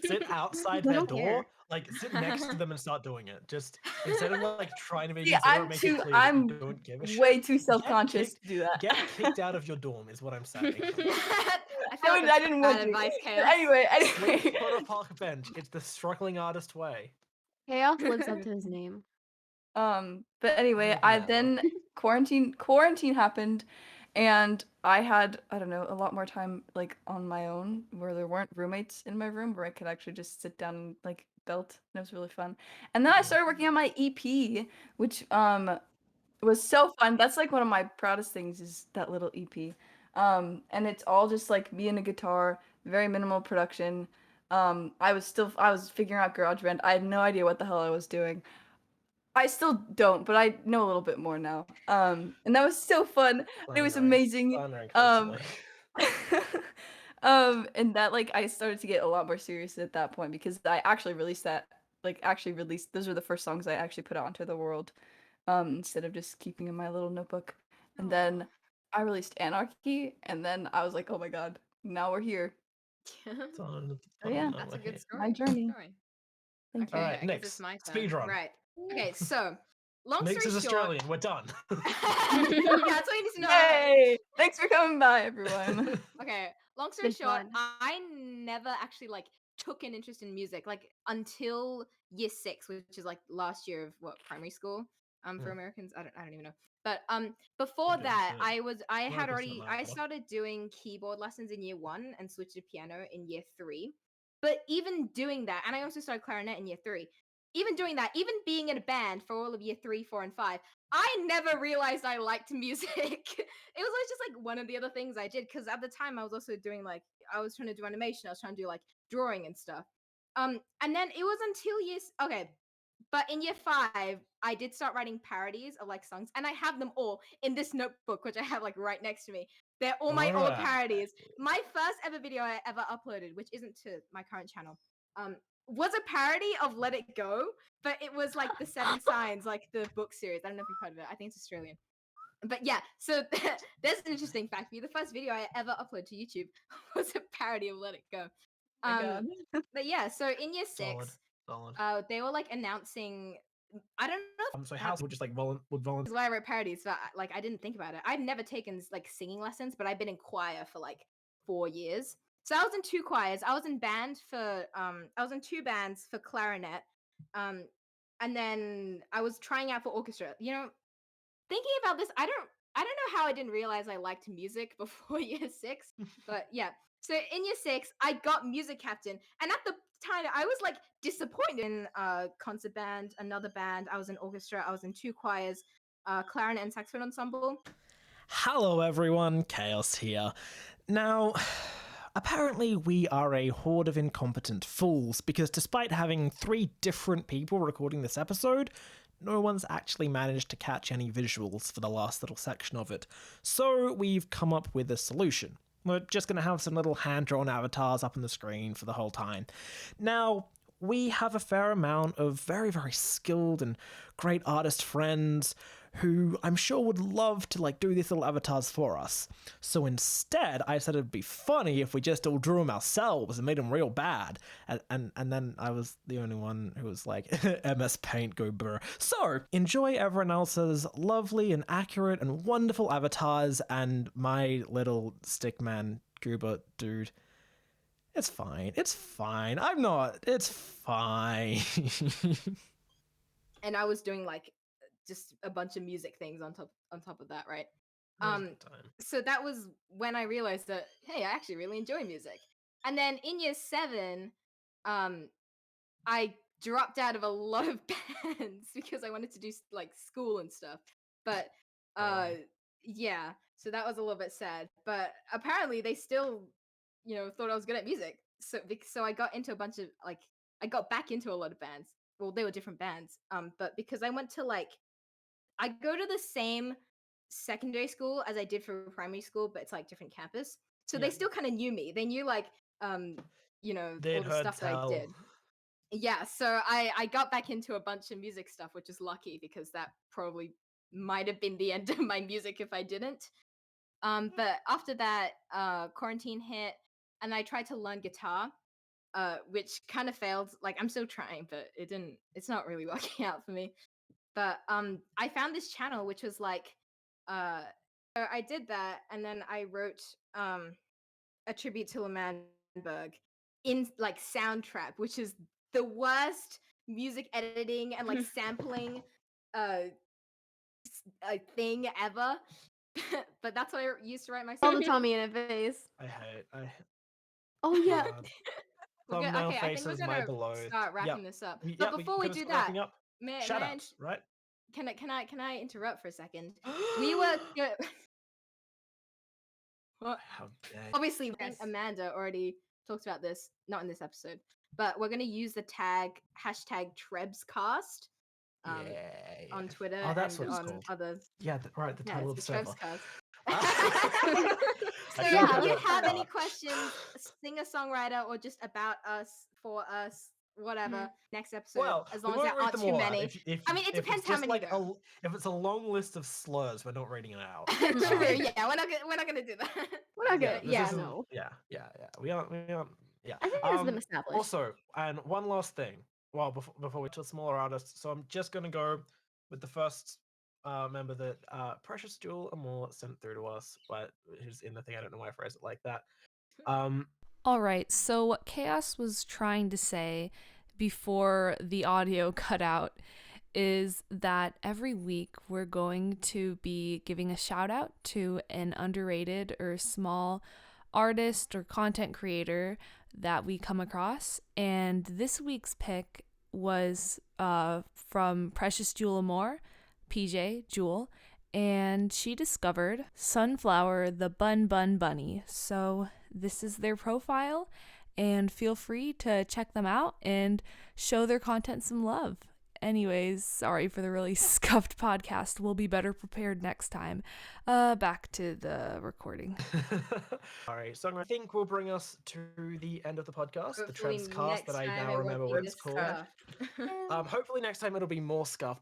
Sit outside I their don't door, care. like sit next to them and start doing it. Just instead of like trying to be See, considerate, make it clear that you don't give a shit. way too Get self-conscious kicked- to do that. Get kicked out of your dorm is what I'm saying. I feel like I that's didn't bad want to. advice, But Chaos. anyway. Sleep on a park bench. It's the struggling artist way. Chaos lives up to his name. But anyway, I Never. then quarantine happened, and I had, I don't know, a lot more time like on my own where there weren't roommates in my room where I could actually just sit down and like belt, and it was really fun. And then I started working on my EP, which was so fun. That's like one of my proudest things is that little EP. And it's all just like me and a guitar, very minimal production. I was figuring out GarageBand. I had no idea what the hell I was doing. I still don't, but I know a little bit more now. And that was so fun. It was amazing. Slandering constantly. And that like I started to get a lot more serious at that point because I actually released those were the first songs I actually put out into the world. Instead of just keeping in my little notebook. And then I released Anarchy, and then I was like, oh my god, now we're here. Yeah, That's a good story. my journey. Story. Thank Okay, you. Alright, I guess next. it's my turn. Speedrun. Right. Okay, so long Nix story is short. Australian. We're done. Yeah, that's what you need to know. Yay! Thanks for coming by, everyone. Okay, long story Been short, fun. I never actually like took an interest in music like until year 6, which is like last year of primary school. For Americans, I don't even know. But before You that, didn't, I started doing keyboard lessons in year 1 and switched to piano in year 3. But even doing that, and I also started clarinet in year 3. Even doing that, even being in a band for all of year 3, 4, and 5, I never realized I liked music. It was always just like one of the other things I did because at the time I was also doing like I was trying to do animation, I was trying to do like drawing and stuff. And then it was until but in year 5, I did start writing parodies of like songs, and I have them all in this notebook, which I have like right next to me. They're all my old parodies. My first ever video I ever uploaded, which isn't to my current channel, was a parody of Let It Go, but it was like the 7 Signs, like the book series. I don't know if you've heard of it. I think it's Australian. But yeah, so there's an interesting fact for you. The first video I ever uploaded to YouTube was a parody of Let It Go. But yeah, so in year 6, Solid. they were like announcing. I don't know if So House would just like would volunteer. is why I wrote parodies, but like I didn't think about it. I've never taken like singing lessons, but I've been in choir for like 4 years. So I was in 2 choirs. I was in I was in 2 bands for clarinet. And then I was trying out for orchestra. You know, thinking about this, I don't know how I didn't realize I liked music before year 6, but yeah. So in year 6, I got music captain, and at the time I was like disappointed in concert band, another band. I was in orchestra. I was in 2 choirs, clarinet and saxophone ensemble. Hello everyone, Chaos here. Now, apparently we are a horde of incompetent fools because despite having 3 different people recording this episode, no one's actually managed to catch any visuals for the last little section of it. So we've come up with a solution. We're just going to have some little hand-drawn avatars up on the screen for the whole time. Now, we have a fair amount of very, very skilled and great artist friends who I'm sure would love to like do these little avatars for us. So instead, I said it'd be funny if we just all drew them ourselves and made them real bad. And then I was the only one who was like, MS Paint, go brr. So enjoy everyone else's lovely and accurate and wonderful avatars and my little stickman goober dude. It's fine. It's fine. I'm not. It's fine. And I was doing like just a bunch of music things on top of that, right? So that was when I realized that hey, I actually really enjoy music. And then in year 7, I dropped out of a lot of bands because I wanted to do like school and stuff. But yeah, so that was a little bit sad. But apparently they still, thought I was good at music. So I got into a bunch of like I got back into a lot of bands. Well, they were different bands. But because I went to I go to the same secondary school as I did for primary school, but it's like different campus. So they still kind of knew me. They knew like all the stuff that I did. Yeah, so I got back into a bunch of music stuff, which is lucky because that probably might have been the end of my music if I didn't. But after that, quarantine hit. and I tried to learn guitar, which kind of failed. Like I'm still trying, but it's not really working out for me. But I found this channel which was like so I did that, and then I wrote a tribute to Berg in like Soundtrap, which is the worst music editing and like sampling a thing ever. But that's what I used to write my All song. the Tommy in a face. I Oh yeah. thumbnail Okay, I think we're faces my gonna below. start wrapping this up. Yep, But before we can do start that, wrapping up. Shout outs, right? can I interrupt for a second? We were well, How dare you. obviously Amanda already talked about this, not in this episode, but we're gonna use the hashtag Trebscast on Twitter Oh, that's and what it's on called. other. Yeah, right, the Yeah, title of it's the the server. Trebscast. I So should if have you it. have any questions, singer-songwriter or just about us, for us, whatever, next episode, Well, as we long as won't there read aren't them too all out. many. If I mean, it if depends it's how just many like there are. if it's a long list of slurs, we're not reading it out. True, yeah, we're not gonna do that. We're not good. this Yeah, isn't- no. Yeah. We aren't. Yeah. I think that's been established. Also, and one last thing. Well, before we to smaller artists, so I'm just gonna go with the first member that Precious Jewel Amor sent through to us, but who's in the thing. I don't know why I phrased it like that. All right, so what Chaos was trying to say before the audio cut out is that every week we're going to be giving a shout out to an underrated or small artist or content creator that we come across. And this week's pick was from Precious Jewel Amor, PJ Jewel, and she discovered Sunflower the Bun Bun Bunny. So this is their profile, and feel free to check them out and show their content some love. Anyways, sorry for the really scuffed podcast. We'll be better prepared next time. Back to the recording. Alright, so I think will bring us to the end of the podcast, the Hopefully Trebscast that I next time now it remember won't what be it's this called. scuffed. Hopefully next time it'll be more scuffed,